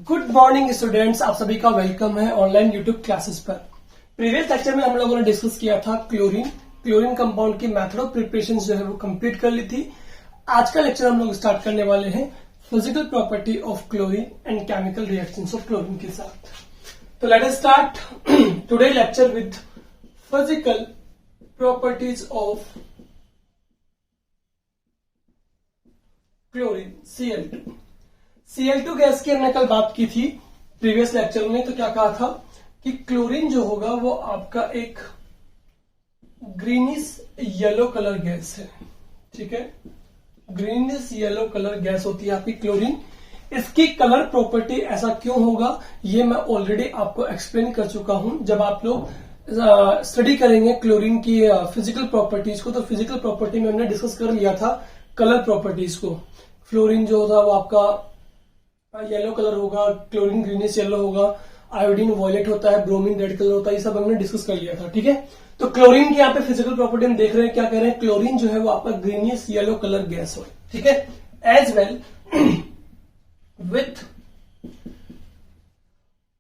Good morning students, आप सभी का वेलकम है ऑनलाइन यूट्यूब क्लासेस पर। प्रीवियस लेक्चर में हम लोगों ने डिस्कस किया था क्लोरीन कंपाउंड की मेथड ऑफ प्रिपरेशन जो है वो कंप्लीट कर ली थी। आज का लेक्चर हम लोग स्टार्ट करने वाले हैं physical property of chlorine and chemical reactions of chlorine के साथ। तो let us start today lecture with physical properties of chlorine Cl2। Cl2 gas की हमने कल बात की थी प्रीवियस लेक्चर में। तो क्या कहा था कि क्लोरीन जो होगा वो आपका एक ग्रीनिश येलो कलर गैस है। ठीक है, ग्रीनिश येलो कलर गैस होती है आपकी क्लोरीन। इसकी कलर प्रॉपर्टी ऐसा क्यों होगा ये मैं ऑलरेडी आपको एक्सप्लेन कर चुका हूं। जब आप लोग स्टडी करेंगे क्लोरीन की फिजिकल प्रॉपर्टीज को, तो फिजिकल प्रॉपर्टी में हमने डिस्कस कर लिया था कलर प्रॉपर्टीज को। फ्लोरीन जो होता है वो आपका येलो कलर होगा, क्लोरीन ग्रीनिश येलो होगा, आयोडीन वॉयलेट होता है, ब्रोमीन रेड कलर होता है, ये सब हमने डिस्कस कर लिया था। ठीक है, तो क्लोरीन की यहाँ पे फिजिकल प्रॉपर्टी हम देख रहे हैं। क्या कह रहे हैं, क्लोरीन जो है वो आपका ग्रीनिश येलो कलर गैस हो। ठीक है, as well with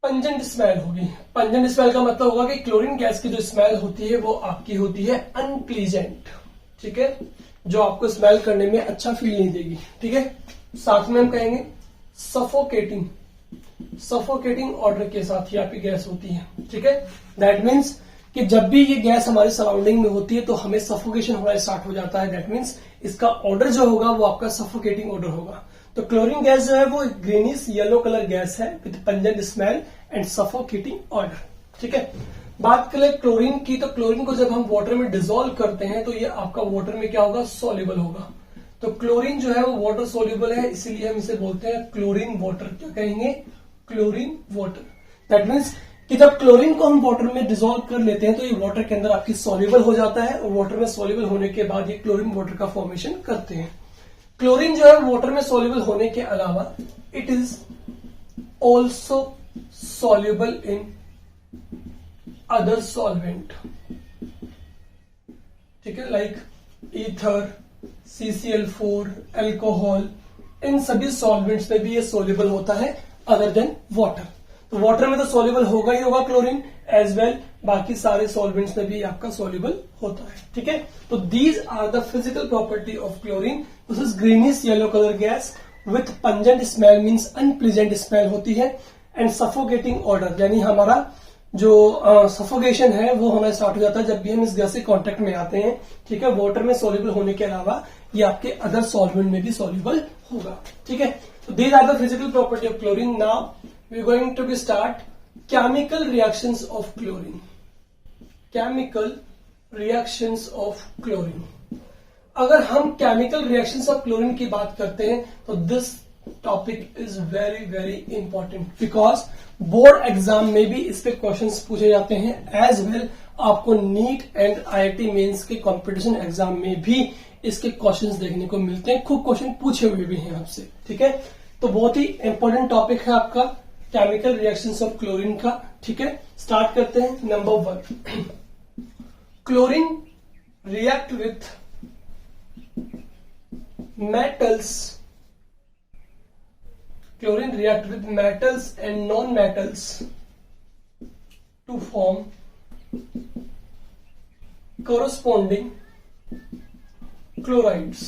pungent smell होगी। पंजेंट स्मेल का मतलब होगा कि क्लोरीन गैस की जो स्मेल होती है वो आपकी होती है अनप्लीजेंट। ठीक है, जो आपको स्मेल करने में अच्छा फील नहीं देगी। ठीक है, साथ में हम कहेंगे सफोकेटिंग ऑर्डर के साथ ही आपकी गैस होती है। ठीक है, दैट मीन्स कि जब भी ये गैस हमारे सराउंडिंग में होती है तो हमें सफोकेशन होना स्टार्ट हो जाता है। दैट मीन्स इसका ऑर्डर जो होगा वो आपका सफोकेटिंग ऑर्डर होगा। तो क्लोरीन गैस जो है वो ग्रीनिश येलो कलर गैस है with pungent smell and suffocating order. ठीक है, बात करें क्लोरीन की, तो क्लोरीन को जब हम वाटर में डिसॉल्व करते हैं तो ये आपका वाटर में क्या होगा, सॉल्युबल होगा। तो क्लोरीन जो है वो वाटर सोल्यूबल है, इसीलिए हम इसे बोलते हैं क्लोरीन वाटर। क्या कहेंगे, क्लोरीन वाटर। दैट मीन्स कि जब क्लोरीन को हम वाटर में डिसॉल्व कर लेते हैं तो ये वाटर के अंदर आपकी सोल्यूबल हो जाता है, और वाटर में सोल्यूबल होने के बाद ये क्लोरीन वाटर का फॉर्मेशन करते हैं। क्लोरीन जो है वाटर में सोल्यूबल होने के अलावा it is also soluble in other solvent. ठीक है, लाइक ईथर, CCl4, अल्कोहल, इन सभी सॉल्वेंट्स में भी ये सोल्यूबल होता है अदर देन वाटर। तो वाटर में तो सोल्यूबल होगा ही होगा क्लोरीन, एज वेल बाकी सारे सॉल्वेंट्स में भी आपका सोल्यूबल होता है। ठीक है, तो these are the physical property of chlorine. This is greenish yellow colour gas with pungent smell, means unpleasant smell होती है, एंड सफोकेटिंग ऑर्डर, यानी हमारा जो सफोकेशन है वो होना स्टार्ट हो जाता है जब भी हम इस गैस से कांटेक्ट में आते हैं। ठीक है, वाटर में सोल्यूबल होने के अलावा ये आपके अदर सॉल्वेंट में भी सोल्यूबल होगा। ठीक है, तो these are the physical property of chlorine. Now we are going to be start chemical reactions of chlorine. Chemical reactions of chlorine. अगर हम केमिकल रिएक्शंस ऑफ क्लोरीन की बात करते हैं तो this topic is very very important, because board exam में भी इस पे क्वेश्चंस पूछे जाते हैं। एज वेल आपको नीट एंड IIT मेंस के कंपटीशन एग्जाम में भी इसके क्वेश्चंस देखने को मिलते हैं। खूब क्वेश्चन पूछे हुए भी हैं आपसे। ठीक है, तो बहुत ही इंपॉर्टेंट टॉपिक है आपका केमिकल रिएक्शंस ऑफ क्लोरीन का। ठीक है, स्टार्ट करते हैं। Number 1, chlorine react with metals. Chlorine react with metals and non-metals to form corresponding chlorides.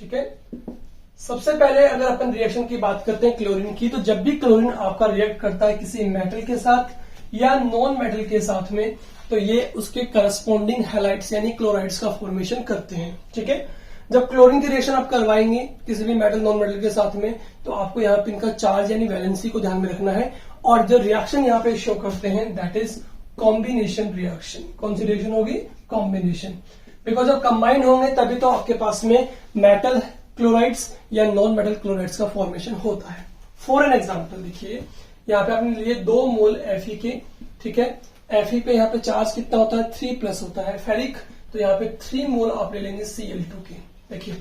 ठीक है, सबसे पहले अगर अपन रिएक्शन की बात करते हैं क्लोरीन की, तो जब भी क्लोरीन आपका रिएक्ट करता है किसी मेटल के साथ या नॉन मेटल के साथ में, तो ये उसके करस्पॉन्डिंग हैलाइड्स यानी क्लोराइड्स का फॉर्मेशन करते हैं। ठीक है, जब क्लोरीन की रिएक्शन आप करवाएंगे किसी भी मेटल नॉन मेटल के साथ में, तो आपको यहाँ पे इनका चार्ज यानी वैलेंसी को ध्यान में रखना है। और जो रिएक्शन यहाँ पे शो करते हैं दैट इज कॉम्बिनेशन रिएक्शन। कौन सी रिएक्शन होगी, कॉम्बिनेशन, बिकॉज जब कंबाइन होंगे तभी तो आपके पास में मेटल क्लोराइड्स या नॉन मेटल क्लोराइड्स का फॉर्मेशन होता है। फॉर एन एग्जाम्पल देखिए, यहाँ पे आपने लिए 2 मोल Fe के। ठीक है, Fe पे यहाँ पे चार्ज कितना होता है, 3+ होता है फेरिक, तो यहाँ पे 3 मोल आप ले लेंगे Cl2 के। देखिए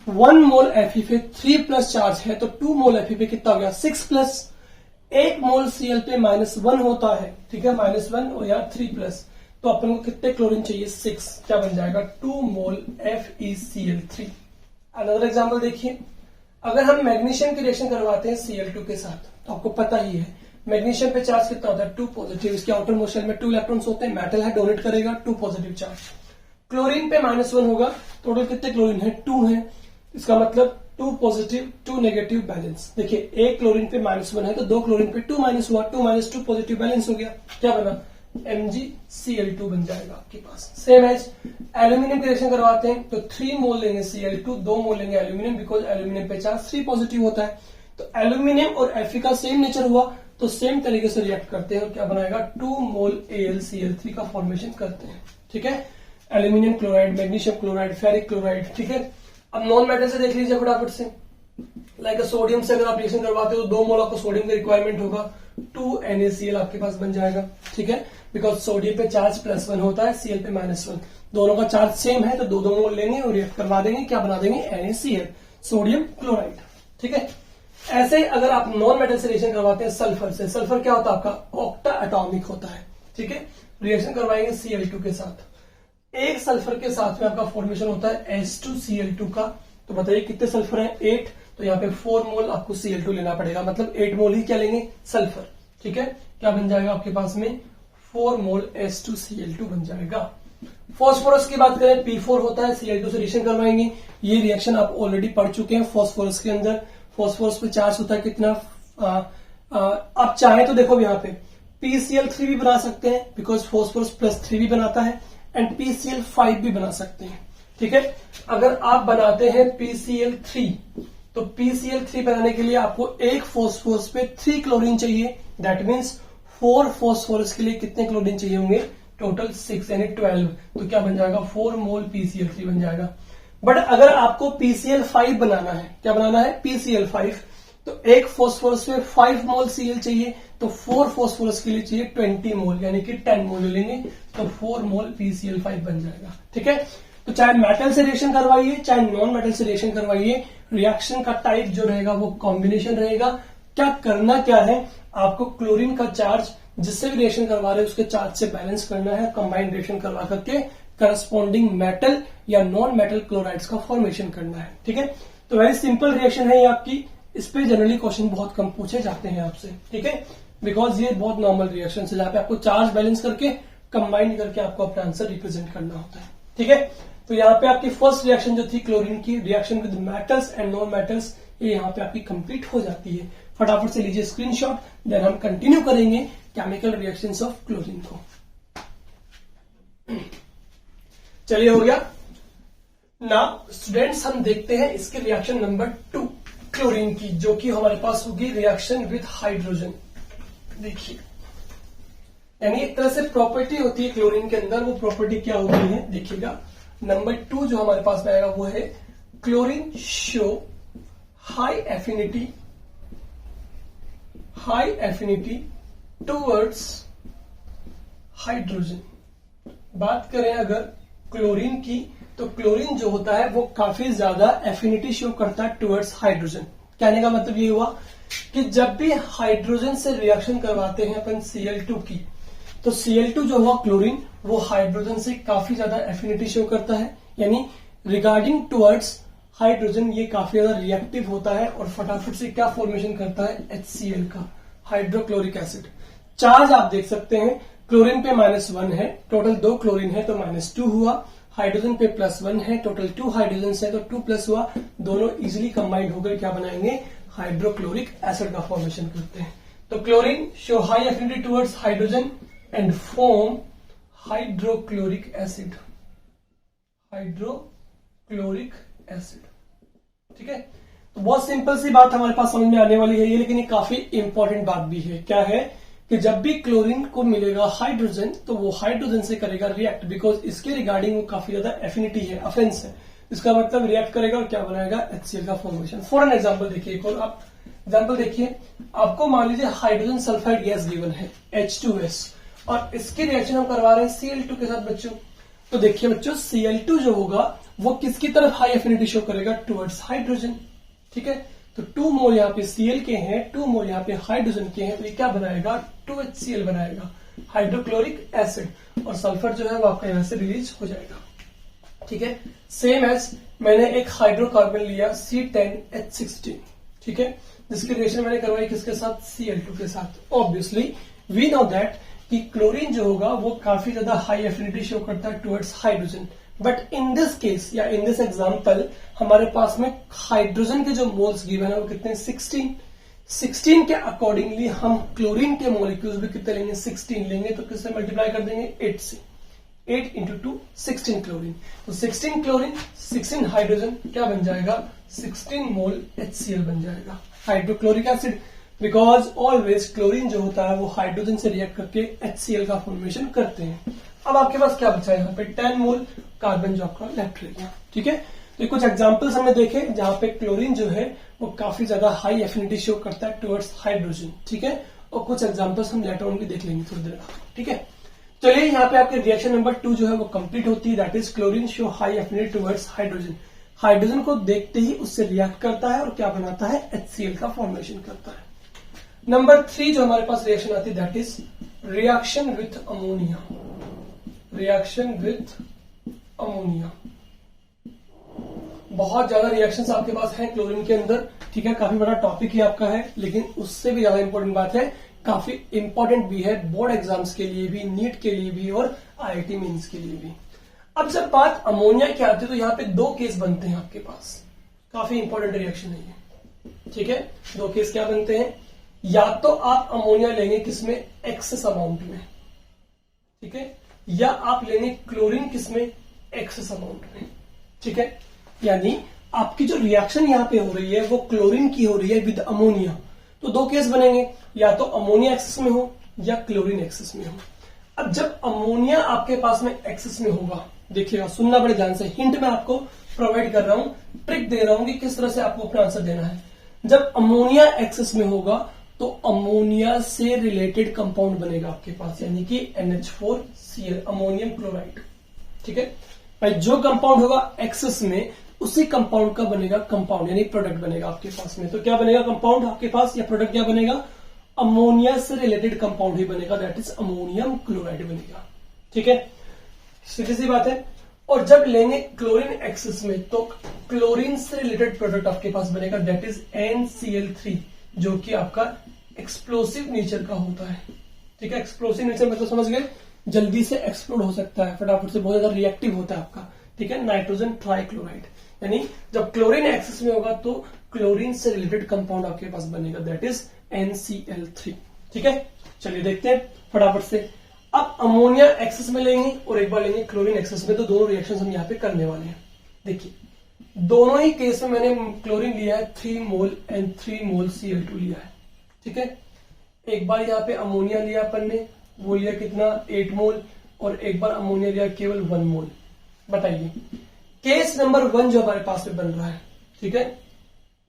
1 मोल Fe पे 3+ चार्ज है, तो 2 मोल Fe पे कितना हो गया, 6+। 1 मोल Cl पे -1 होता है। ठीक है, -1 और यहाँ 3+, तो अपन को कितने क्लोरीन चाहिए, 6। क्या बन जाएगा, 2 मोल FeCl3। अनदर एग्जाम्पल देखिए, अगर हम मैग्नीशियम की रिएक्शन करवाते हैं Cl2 के साथ, तो आपको पता ही है मैग्नीशियम पे चार्ज कितना होता है 2 पॉजिटिव, इसके आउटर मोस्ट शेल में 2 इलेक्ट्रॉन्स होते हैं, मेटल है, डोनेट करेगा 2 पॉजिटिव चार्ज। क्लोरीन पे -1 होगा, टोटल कितने क्लोरीन है 2 है, इसका मतलब 2 पॉजिटिव 2 नेगेटिव बैलेंस। देखिए एक क्लोरीन पे -1 है तो 2 क्लोरीन पे 2 माइनस हुआ, 2 माइनस 2 पॉजिटिव बैलेंस हो गया, क्या बना MgCl2 बन जाएगा आपके पास। सेम एज एल्यूमिनियम की रिएक्शन करवाते हैं तो 3 मोल लेंगे Cl2, 2 मोल लेंगे एल्यूमिनियम, बिकॉज एल्यूमिनियम पे चार्ज 3 पॉजिटिव होता है। तो एल्यूमिनियम और Fe का सेम नेचर हुआ तो सेम तरीके से रिएक्ट करते हैं और क्या बनाएगा 2 मोल AlCl3 का फॉर्मेशन करते हैं। ठीक है, aluminium chloride, magnesium chloride, ferric chloride. ठीक है, अब नॉन मेटल से देख लीजिए फटाफट से। लाइक सोडियम से अगर आप रिएक्शन करवाते हो तो 2 मोल आपको सोडियम का रिक्वायरमेंट होगा, 2 NaCl आपके पास बन जाएगा। ठीक है, बिकॉज सोडियम पे चार्ज +1 होता है, Cl पे -1, दोनों का चार्ज सेम है तो 2 मोल लेंगे और रिएक्ट करवा देंगे, क्या बना देंगे NaCl, सोडियम क्लोराइड। ठीक है, ऐसे अगर आप नॉन मेटल से रिएक्शन करवाते हैं सल्फर से, सल्फर क्या होता है आपका ऑक्टा एटॉमिक होता है। ठीक है, रिएक्शन करवाएंगे Cl2 के साथ, एक सल्फर के साथ में आपका फॉर्मेशन होता है H2Cl2 का। तो बताइए कितने सल्फर हैं 8, तो यहाँ पे 4 मोल आपको Cl2 लेना पड़ेगा, मतलब 8 मोल ही क्या लेंगे सल्फर। ठीक है, क्या बन जाएगा आपके पास में 4 मोल H2Cl2 बन जाएगा। फॉस्फोरस की बात करें P4 होता है, Cl2 से रिएक्शन करवाएंगे, ये रिएक्शन आप ऑलरेडी पढ़ चुके हैं। फॉस्फोरस के अंदर फॉस्फोरस पे चार्ज होता है कितना, आप चाहे तो देखो यहाँ पे PCl3 भी बना सकते हैं, बिकॉज फॉस्फोरस +3 भी बनाता है, एंड PCl5 भी बना सकते हैं। ठीक है, अगर आप बनाते हैं PCl3 तो PCl3 बनाने के लिए आपको एक फॉस्फोरस पे 3 क्लोरीन चाहिए, दैट मीन्स 4 फॉस्फोरस के लिए कितने क्लोरीन चाहिए होंगे, टोटल 6 यानी 12। तो क्या बन जाएगा 4 मोल PCl3 बन जाएगा। बट अगर आपको PCl5 बनाना है, क्या बनाना है PCl5, तो एक फॉस्फोरस में 5 मोल Cl चाहिए, तो 4 फॉस्फोरस के लिए चाहिए 20 मोल, यानी कि 10 मोल लेंगे तो 4 मोल PCl5 बन जाएगा। ठीक है, तो चाहे मेटल से रिएक्शन करवाइए चाहे नॉन मेटल से रिएक्शन करवाइए, रिएक्शन का टाइप जो रहेगा वो कॉम्बिनेशन रहेगा। क्या करना क्या है, आपको क्लोरीन का चार्ज जिससे भी रिएक्शन करवा रहे हैं उसके चार्ज से बैलेंस करना है, कंबाइंड रिएक्शन करवा करके करस्पॉन्डिंग मेटल या नॉन मेटल क्लोराइड्स का फॉर्मेशन करना है। ठीक है, तो वेरी सिंपल रिएक्शन है ये आपकी, इस पे जनरली क्वेश्चन बहुत कम पूछे जाते हैं आपसे। ठीक है, बिकॉज ये बहुत नॉर्मल रिएक्शन है जहां पे आपको चार्ज बैलेंस करके कंबाइन करके आपको अपना आंसर रिप्रेजेंट करना होता है। ठीक है, तो यहाँ पे आपकी फर्स्ट रिएक्शन जो थी क्लोरीन की, reaction with metals and non metals, ये यहाँ पे आपकी कंप्लीट हो जाती है। फटाफट से लीजिए स्क्रीनशॉट, देन हम कंटिन्यू करेंगे केमिकल रिएक्शंस ऑफ क्लोरीन को। चलिए हो गया ना स्टूडेंट्स, हम देखते हैं इसके रिएक्शन नंबर 2 क्लोरीन की, जो कि हमारे पास होगी रिएक्शन विद हाइड्रोजन। देखिए, यानी एक तरह से प्रॉपर्टी होती है क्लोरीन के अंदर, वो प्रॉपर्टी क्या होती है देखिएगा। नंबर 2 जो हमारे पास में आएगा वो है chlorine show high affinity towards hydrogen. बात करें अगर क्लोरीन की, तो क्लोरीन जो होता है वो काफी ज्यादा एफिनिटी शो करता है टुवर्ड्स हाइड्रोजन। कहने का मतलब ये हुआ कि जब भी हाइड्रोजन से रिएक्शन करवाते हैं अपन Cl2 की, तो Cl2 जो हुआ क्लोरीन वो हाइड्रोजन से काफी ज्यादा एफिनिटी शो करता है, यानी रिगार्डिंग टुवर्ड्स हाइड्रोजन ये काफी ज्यादा रिएक्टिव होता है और फटाफट से क्या फॉर्मेशन करता है HCl का, हाइड्रोक्लोरिक एसिड। चार्ज आप देख सकते हैं, क्लोरीन पे -1 है, टोटल 2 क्लोरीन है तो -2 हुआ, हाइड्रोजन पे +1 है, टोटल 2 हाइड्रोजन है तो 2+ हुआ, दोनों इजिली कंबाइंड होकर क्या बनाएंगे हाइड्रोक्लोरिक एसिड का फॉर्मेशन करते हैं। तो chlorine show high affinity towards hydrogen and form hydrochloric acid. ठीक है, तो बहुत सिंपल सी बात हमारे पास समझ में आने वाली है ये, लेकिन ये काफी इंपॉर्टेंट बात भी है। क्या है कि जब भी क्लोरीन को मिलेगा हाइड्रोजन तो वो हाइड्रोजन से करेगा रिएक्ट, बिकॉज इसके रिगार्डिंग वो काफी ज्यादा एफिनिटी है, अफेंस है, इसका मतलब रिएक्ट करेगा और क्या बनाएगा HCl का फॉर्मेशन। फॉर एन एग्जाम्पल देखिए, एक और आप एग्जाम्पल देखिए, आपको मान लीजिए हाइड्रोजन सल्फाइड गैस गिवन है H2S और इसकी रिएक्शन हम करवा रहे हैं Cl2 के साथ बच्चों। तो देखिए बच्चों, Cl2 जो होगा वो किसकी तरफ हाई एफिनिटी शो करेगा, टुवर्ड्स हाइड्रोजन। ठीक है, तो 2 मोल यहाँ पे Cl के हैं, 2 मोल यहाँ पे हाइड्रोजन के हैं, तो ये क्या बनाएगा 2HCl बनाएगा, हाइड्रोक्लोरिक एसिड, और सल्फर जो है वो आपका यहां से रिलीज हो जाएगा। ठीक है। सेम एज मैंने एक हाइड्रोकार्बन लिया C10H16, ठीक है, जिसकी रिएक्शन मैंने करवाई किसके साथ, Cl2 के साथ। ऑब्वियसली वी नो दैट कि क्लोरीन जो होगा वो काफी ज्यादा हाई एफिनिटी शो करता है towards hydrogen, but in this case या इन दिस एग्जांपल हमारे पास में हाइड्रोजन के जो मोल्स गिवन है वो कितने हैं, 16 के अकॉर्डिंगली हम क्लोरीन के मोलिक्यूल्स भी कितने लेंगे, 16 लेंगे, तो किससे मल्टीप्लाई कर देंगे, 8 से। 8 इंटू 2 16 क्लोरीन, तो 16 क्लोरीन 16 हाइड्रोजन क्या बन जाएगा, 16 मोल HCl बन जाएगा, hydrochloric acid. Because always chlorine जो होता है वो हाइड्रोजन से रिएक्ट करके HCl का फॉर्मेशन करते हैं। अब आपके पास क्या बचा है, यहाँ पे 10 मोल कार्बन जो आपका लेफ्ट रह गया, ठीक है। तो कुछ एग्जांपल्स हमने देखे जहां पे क्लोरीन जो है वो काफी ज्यादा हाई एफिनिटी शो करता है टुवर्ड्स हाइड्रोजन, ठीक है, और कुछ एग्जांपल्स हम लेटर ऑन भी देख लेंगे थोड़ी देर बाद, ठीक है। चलिए यहाँ पे आपके रिएक्शन नंबर 2 जो है वो कंप्लीट होती है, that is chlorine show high affinity towards hydrogen. Hydrogen को देखते ही उससे रिएक्ट करता है और क्या बनाता है, HCl का फॉर्मेशन करता है। नंबर 3 जो हमारे पास रिएक्शन आती है that is reaction with ammonia. Reaction with ammonia, बहुत ज्यादा रिएक्शंस आपके पास हैं क्लोरीन के अंदर, ठीक है, काफी बड़ा टॉपिक ही आपका है, लेकिन उससे भी ज्यादा इंपॉर्टेंट बात है, काफी इंपॉर्टेंट भी है बोर्ड एग्जाम्स के लिए भी, नीट के लिए भी और IIT मेंस के लिए भी। अब जब बात अमोनिया की आती है तो यहाँ पे 2 केस बनते हैं आपके पास, काफी इंपॉर्टेंट रिएक्शन है ये, ठीक है। 2 केस क्या बनते हैं, या तो आप अमोनिया लेंगे किसमें, एक्सेस अमाउंट में, ठीक है, या आप लेंगे क्लोरीन किसमें, एक्सेस अमाउंट में, ठीक है। यानी आपकी जो रिएक्शन यहां पे हो रही है वो क्लोरीन की हो रही है विद अमोनिया, तो 2 केस बनेंगे, या तो अमोनिया एक्सेस में हो या क्लोरीन एक्सेस में हो। अब जब अमोनिया आपके पास में एक्सेस में होगा, देखिएगा, सुनना बड़े ध्यान से, हिंट मैं आपको प्रोवाइड कर रहा हूं, ट्रिक दे रहा हूं कि किस तरह से आपको अपना आंसर देना है। जब अमोनिया एक्सेस में होगा तो अमोनिया से रिलेटेड कंपाउंड बनेगा आपके पास, यानी कि NH4Cl, अमोनियम क्लोराइड, ठीक है भाई। जो कंपाउंड होगा एक्सेस में उसी कंपाउंड का बनेगा कंपाउंड, यानी प्रोडक्ट बनेगा आपके पास में। तो क्या बनेगा कंपाउंड आपके पास, या प्रोडक्ट क्या बनेगा, अमोनिया से रिलेटेड कंपाउंड ही बनेगा, दैट इज अमोनियम क्लोराइड बनेगा, ठीक है, सीधी सी बात है। और जब लेंगे क्लोरीन एक्सेस में तो क्लोरीन से रिलेटेड प्रोडक्ट आपके पास बनेगा, दैट इज NCl3, जो कि आपका एक्सप्लोसिव नेचर का होता है, ठीक है। एक्सप्लोसिव नेचर मतलब समझ गए, जल्दी से एक्सप्लोड हो सकता है, फटाफट से, बहुत ज्यादा रिएक्टिव होता है आपका, ठीक है। नाइट्रोजन ट्राइक्लोराइड, यानी जब क्लोरीन एक्सेस में होगा तो क्लोरीन से रिलेटेड कंपाउंड आपके पास बनेगा, दैट इज NCl3, ठीक है। चलिए देखते हैं फटाफट से। अब अमोनिया एक्सेस में लेंगे और एक बार लेंगे क्लोरीन एक्सेस में, तो दोनों रिएक्शन हम यहाँ पे करने वाले हैं। देखिए दोनों ही केस में मैंने क्लोरीन लिया है 3 मोल एंड 3 मोल Cl2 लिया है, ठीक है। एक बार यहाँ पे अमोनिया लिया अपन ने, वो लिया कितना, 8 मोल, और एक बार अमोनिया लिया केवल 1 मोल। बताइए केस नंबर 1 जो हमारे पास में बन रहा है, ठीक है,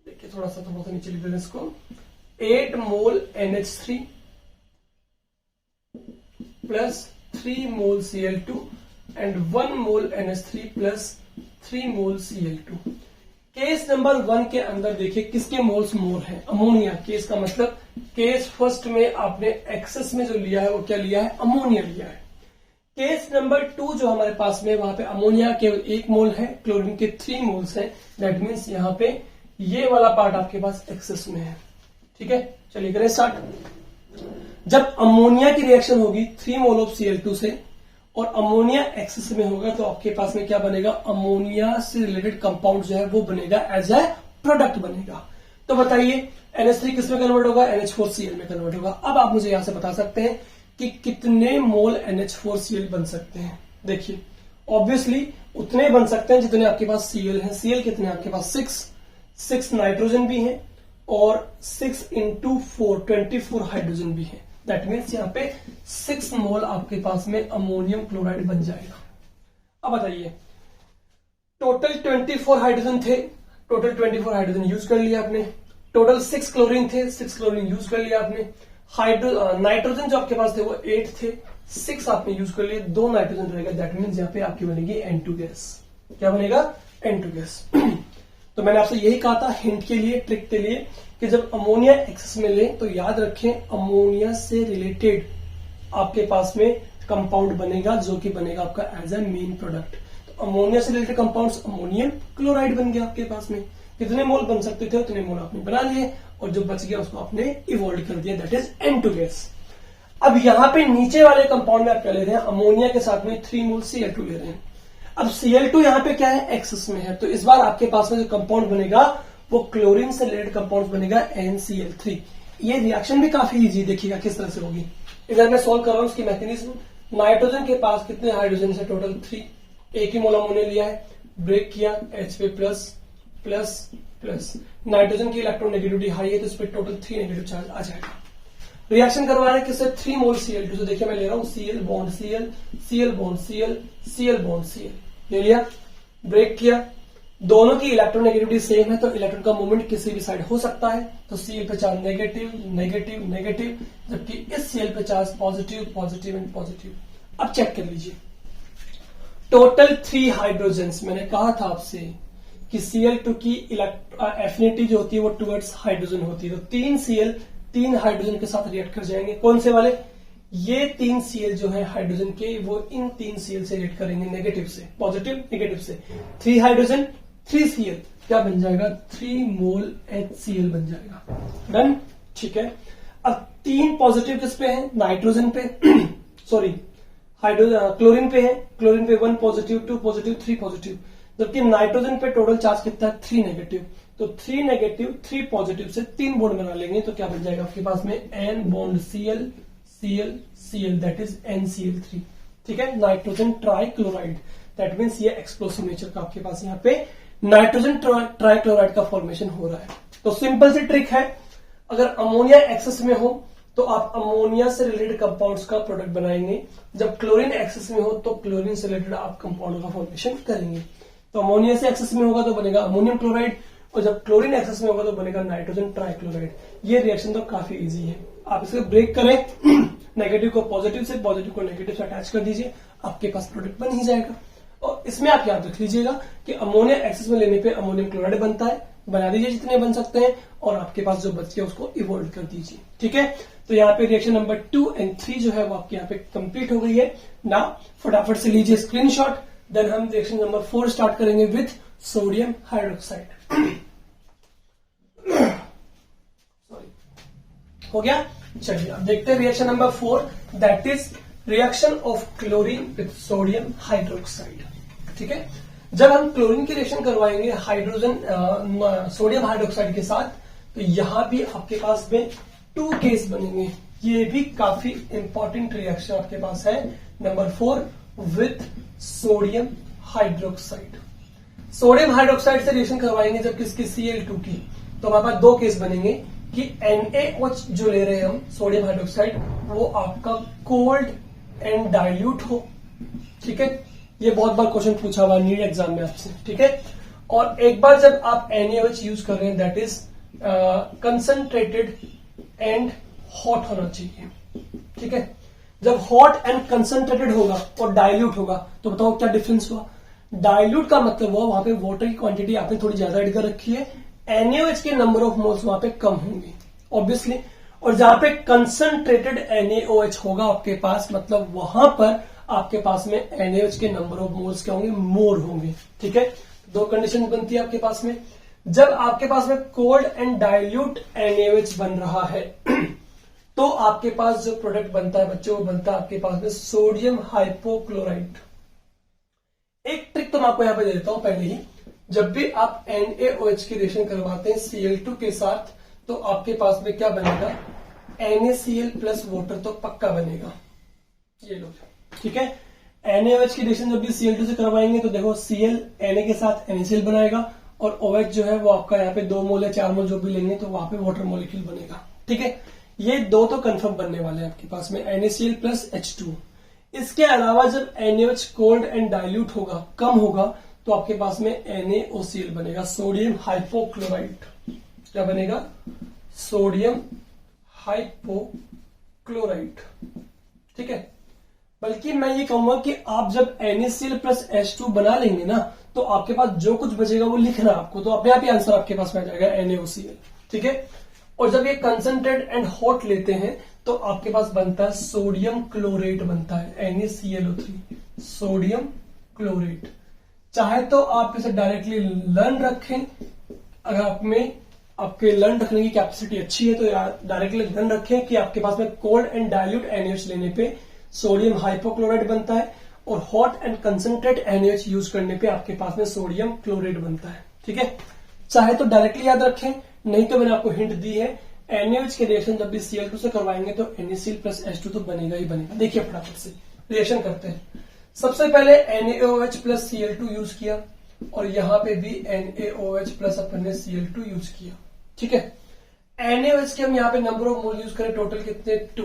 देखिए थोड़ा सा नीचे लिख दें इसको, 8 मोल NH3 plus 3 mole Cl2 and 1 mole NH3 plus 3 mole Cl2। Case number 1 के अंदर देखिए किसके मोल्स मोर है, अमोनिया। केस का मतलब केस फर्स्ट में आपने एक्सेस में जो लिया है वो क्या लिया है, अमोनिया लिया है। केस नंबर 2 जो हमारे पास में, वहां पे अमोनिया केवल 1 मोल है, क्लोरीन के 3 मोल्स है, दैट मीन्स यहाँ पे ये वाला पार्ट आपके पास एक्सेस में है, ठीक है। चलिए करें स्टार्ट। जब अमोनिया की रिएक्शन होगी 3 मोल ऑफ Cl2 से और अमोनिया एक्सेस में होगा तो आपके पास में क्या बनेगा, अमोनिया से रिलेटेड कंपाउंड जो है वो बनेगा, एज ए प्रोडक्ट बनेगा। तो बताइए NH3 किस में कन्वर्ट होगा, NH4Cl में कन्वर्ट होगा। अब आप मुझे यहां से बता सकते हैं कि कितने मोल NH4Cl बन सकते हैं। देखिए ऑब्वियसली उतने बन सकते हैं जितने आपके पास Cl है। Cl कितने आपके पास, 6 नाइट्रोजन भी है और 6 इंटू 4 24 हाइड्रोजन भी है, दैट मीन्स यहाँ पे 6 मोल आपके पास में अमोनियम क्लोराइड बन जाएगा। अब बताइए टोटल 24 हाइड्रोजन थे, टोटल 24 हाइड्रोजन यूज कर लिया आपने, टोटल 6 क्लोरीन थे, 6 क्लोरीन यूज कर लिया आपने, नाइट्रोजन जो आपके पास थे वो 8 थे, 6 आपने यूज कर लिए, 2 नाइट्रोजन रहेगा, दैट मीन्स यहाँ पे आपकी बनेगी N2 गैस। क्या बनेगा, N2 गैस। तो मैंने आपसे यही कहा था हिंट के लिए, ट्रिक के लिए, कि जब अमोनिया एक्सेस में लें तो याद रखें अमोनिया से रिलेटेड आपके पास में कंपाउंड बनेगा जो कि बनेगा आपका एज ए मेन प्रोडक्ट। तो तो अमोनिया से रिलेटेड कंपाउंड्स अमोनियम क्लोराइड बन गया आपके पास में। कितने मोल बन सकते थे उतने मोल आपने बना लिए और जो बच गया उसको आपने इवोल्व कर दिया, दैट इज N2 गैस। अब यहां पे नीचे वाले कंपाउंड में आप क्या ले रहे हैं, अमोनिया के साथ में 3 मोल Cl2 ले रहे हैं। अब Cl2 यहां पे क्या है, एक्सेस में है, तो इस बार आपके पास में जो कंपाउंड बनेगा वो क्लोरीन से रिलेटेड कंपाउंड बनेगा NCl3। ये रिएक्शन भी काफी इजी, देखिएगा किस तरह से होगी। इधर मैं सॉल्व कर रहा हूं उसकी मैकेनिज्म। नाइट्रोजन के पास कितने हाइड्रोजन है, टोटल 3, एक ही मोल अमोनिया लिया है, ब्रेक किया, H plus plus plus, nitrogen की इलेक्ट्रोनेगेटिविटी हाई है तो इस पर टोटल 3 नेगेटिव चार्ज आ जाएगा। रिएक्शन करवा रहे हैं किससे, 3 मोल Cl2 से। देखिए मैं ले रहा हूं Cl bond Cl, Cl bond Cl, Cl bond Cl ले लिया, ब्रेक किया, दोनों की इलेक्ट्रोनेगेटिविटी सेम है तो इलेक्ट्रॉन का मूवमेंट किसी भी साइड हो सकता है। तो Cl पे चार्ज नेगेटिव नेगेटिव नेगेटिव, जबकि इस Cl पे charge positive positive and positive. अब चेक कर लीजिए, टोटल 3 हाइड्रोजन्स, मैंने कहा था आपसे कि Cl2 की एफिनिटी जो होती है वो टुवर्ड्स हाइड्रोजन होती है। तो 3 Cl 3 हाइड्रोजन के साथ रिएक्ट कर जाएंगे। कौन से वाले, ये 3 Cl जो है हाइड्रोजन के, वो इन 3 Cl से रिएक्ट करेंगे नेगेटिव से, पॉजिटिव नेगेटिव से। 3 हाइड्रोजन 3 Cl क्या बन जाएगा, 3 मोल HCl बन जाएगा। डन, ठीक है। अब 3 पॉजिटिव किस पे है, नाइट्रोजन पे सॉरी हाइड्रोजन क्लोरीन पे है, क्लोरीन पे 1 पॉजिटिव 2 पॉजिटिव 3 पॉजिटिव, जबकि नाइट्रोजन पे टोटल चार्ज कितना है, 3 नेगेटिव। तो 3 नेगेटिव 3 पॉजिटिव से 3 बॉन्ड बना लेंगे तो क्या बन जाएगा आपके पास में, N bond Cl Cl Cl, that is NCl3। ठीक है, नाइट्रोजन ट्राइक्लोराइड, दैट मीन्स ये एक्सप्लोसिव नेचर का आपके पास यहाँ पे नाइट्रोजन ट्राइक्लोराइड का फॉर्मेशन हो रहा है। तो सिंपल सी ट्रिक है, अगर अमोनिया एक्सेस में हो तो आप अमोनिया से रिलेटेड कंपाउंड्स का प्रोडक्ट बनाएंगे, जब क्लोरीन एक्सेस में हो तो क्लोरीन से रिलेटेड आप कंपाउंड का फॉर्मेशन करेंगे। तो अमोनिया से एक्सेस में होगा तो बनेगा अमोनियम क्लोराइड, और जब क्लोरीन एक्सेस में होगा तो बनेगा नाइट्रोजन ट्राइक्लोराइड। ये रिएक्शन तो काफी इजी है, आप इसे ब्रेक करें नेगेटिव को पॉजिटिव से, पॉजिटिव को नेगेटिव से अटैच कर दीजिए, आपके पास प्रोडक्ट बन ही जाएगा। और इसमें आप याद रख लीजिएगा कि अमोनिया एक्सेस में लेने पे अमोनियम क्लोराइड बनता है, बना दीजिए जितने बन सकते हैं, और आपके पास जो बच गया उसको इवोल्व कर दीजिए। ठीक है, तो यहाँ पे रिएक्शन नंबर 2 एंड 3 जो है वो आपके यहाँ पे कंप्लीट हो गई है ना। फटाफट से लीजिए स्क्रीनशॉट, देन हम रिएक्शन नंबर 4 स्टार्ट करेंगे विथ सोडियम हाइड्रोक्साइड। हो गया, चलिए अब देखते हैं reaction number 4, that is reaction of chlorine with sodium hydroxide. ठीक है, जब हम क्लोरीन की रिएक्शन करवाएंगे हाइड्रोजन सोडियम हाइड्रोक्साइड के साथ, तो यहां भी आपके पास में 2 केस बनेंगे। ये भी काफी इंपॉर्टेंट रिएक्शन आपके पास है। Number 4 with sodium hydroxide. Sodium hydroxide से रिएक्शन करवाएंगे जब किसकी, Cl2 की, तो हमारे पास 2 केस बनेंगे कि NaOH जो ले रहे हैं हम सोडियम हाइड्रोक्साइड, वो आपका कोल्ड एंड डाइल्यूट हो। ठीक है, ये बहुत बार क्वेश्चन पूछा हुआ नीट एग्जाम में आपसे। ठीक है, और एक बार जब आप NaOH यूज कर रहे हैं, that is concentrated and hot होना चाहिए। ठीक है, जब हॉट एंड कंसंट्रेटेड होगा और डाइल्यूट होगा तो बताओ क्या डिफरेंस हुआ। डाइल्यूट का मतलब हुआ वहां पे वाटर की क्वांटिटी आपने थोड़ी ज्यादा ऐड कर रखी है, NaOH के नंबर ऑफ मोल्स वहां पे कम होंगे ऑब्वियसली, और जहां पे कंसंट्रेटेड NaOH होगा आपके पास, मतलब वहां पर आपके पास में NaOH के नंबर ऑफ मोल्स क्या होंगे, मोर होंगे। ठीक है, 2 कंडीशन बनती है आपके पास में। जब आपके पास में कोल्ड एंड डाइल्यूट NaOH बन रहा है तो आपके पास जो प्रोडक्ट बनता है बच्चों, वो बनता है आपके पास में सोडियम हाइपोक्लोराइट। एक ट्रिक तो मैं आपको यहां पे दे देता हूं पहले ही, जब भी आप NaOH की रिएक्शन करवाते हैं Cl2 के साथ, तो आपके पास में क्या बनेगा, NaCl प्लस वाटर तो पक्का बनेगा। ये लो, ठीक है, NaOH की रिएक्शन जब भी Cl2 से करवाएंगे तो देखो Cl Na के साथ NaCl बनाएगा, और OH जो है वो आपका यहाँ पे 2 मोल या 4 मोल जो भी लेंगे तो वहां पे वाटर मॉलिक्यूल बनेगा। ठीक है, ये 2 तो कंफर्म बनने वाले हैं आपके पास में, NaCl प्लस H2। इसके अलावा जब NaOH कोल्ड एंड डाइल्यूट होगा, कम होगा, तो आपके पास में NaOCl बनेगा, सोडियम हाइपोक्लोराइड। क्या बनेगा, सोडियम हाइपोक्लोराइड। ठीक है, बल्कि मैं ये कहूंगा कि आप जब NaCl प्लस H2 बना लेंगे ना, तो आपके पास जो कुछ बचेगा वो लिखना आपको, तो अपने आप ही आंसर आपके पास में आ जाएगा NaOCl। ठीक है, और जब ये कंसंट्रेट एंड हॉट लेते हैं तो आपके पास बनता है सोडियम क्लोरेट बनता है, NaClO3, सोडियम क्लोरेट। चाहे तो आप इसे डायरेक्टली लर्न रखें, अगर आप में आपके लर्न रखने की कैपेसिटी अच्छी है तो डायरेक्टली लर्न रखें कि आपके पास में कोल्ड एंड डाइल्यूट NaOH लेने पे सोडियम हाइपोक्लोराइड बनता है और hot and concentrate NaOH use करने पे आपके पास में सोडियम क्लोराइड बनता है। ठीक है, चाहे तो डायरेक्टली याद रखें, नहीं तो मैंने आपको हिंट दी है NaOH के रिएक्शन जब भी Cl2 से करवाएंगे तो NaCl प्लस H2 तो बनेगा ही बनेगा। देखिए फटाफट से रिएक्शन करते हैं। सबसे पहले NaOH प्लस Cl2 यूज किया और यहां पे भी NaOH प्लस अपन ने Cl2 यूज किया। ठीक है, NaOH के हम यहाँ पे नंबर ऑफ मोल यूज करें, टोटल कितने 2,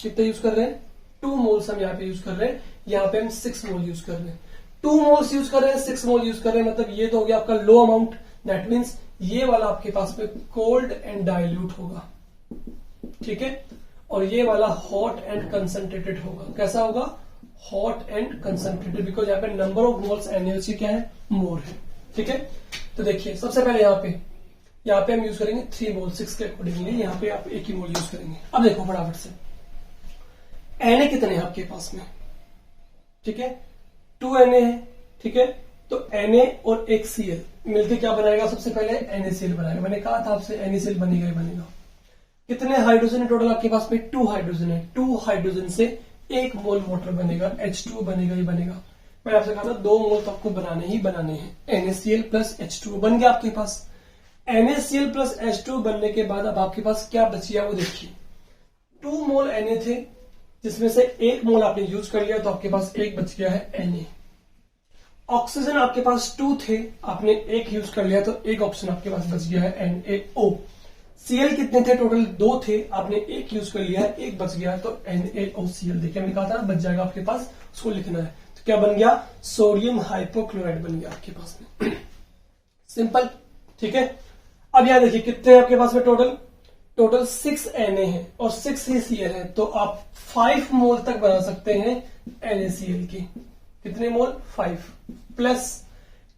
कितने यूज कर रहे हैं 2 मोल्स हम यहाँ पे यूज कर रहे हैं, यहाँ पे हम 6 मोल यूज कर रहे हैं। 2 मोल्स यूज कर रहे हैं, 6 मोल यूज कर रहे हैं, मतलब ये तो हो गया आपका लो अमाउंट। दैट मीन्स ये वाला आपके पास में कोल्ड एंड डाइल्यूट होगा। ठीक है, और ये वाला हॉट एंड कंसंट्रेटेड होगा। कैसा होगा, हॉट एंड कंसंट्रेटेड, बिकॉज यहाँ पे नंबर ऑफ मोल्स NaOH क्या है, मोर है। ठीक है, तो देखिए सबसे पहले यहाँ पे हम यूज करेंगे 3 मोल, 6 के अकॉर्डिंगली यहाँ पे आप 1 ही मोल यूज करेंगे। अब देखो फटाफट से Na कितने हैं आपके पास में, ठीक है 2 Na है। ठीक है, तो Na और एक Cl मिलके क्या बनाएगा, सबसे पहले NaCl बनाएगा। मैंने कहा था आपसे NaCl बनेगा ही बनेगा। कितने हाइड्रोजन है टोटल आपके पास में, 2 हाइड्रोजन है। 2 हाइड्रोजन से 1 मोल वाटर बनेगा, H2 बनेगा ही बनेगा। मैंने आपसे कहा था 2 मोल तो आपको बनाने ही बनाने हैं। NaCl प्लस H2 बन गया आपके पास। NaCl प्लस H2 बनने के बाद अब आपके पास क्या बच गया वो देखिए। 2 मोल Na थे जिसमें से 1 मोल आपने यूज कर लिया तो आपके पास 1 बच गया है Na। ऑक्सीजन आपके पास 2 थे, आपने 1 यूज कर लिया तो 1 ऑप्शन आपके पास बच गया है NaO। Cl कितने थे टोटल, 2 थे, आपने 1 यूज कर लिया है, 1 बच गया तो NaOCl। देखिए मैंने कहा था बच जाएगा आपके पास, उसको लिखना है। तो क्या बन गया, सोडियम हाइपोक्लोराइड बन गया आपके पास में। सिंपल। ठीक है, अब यहां देखिए कितने आपके पास में टोटल 6 Na है और 6 ही Cl है, तो आप 5 मोल तक बना सकते हैं NaCl की। कितने मोल, 5 प्लस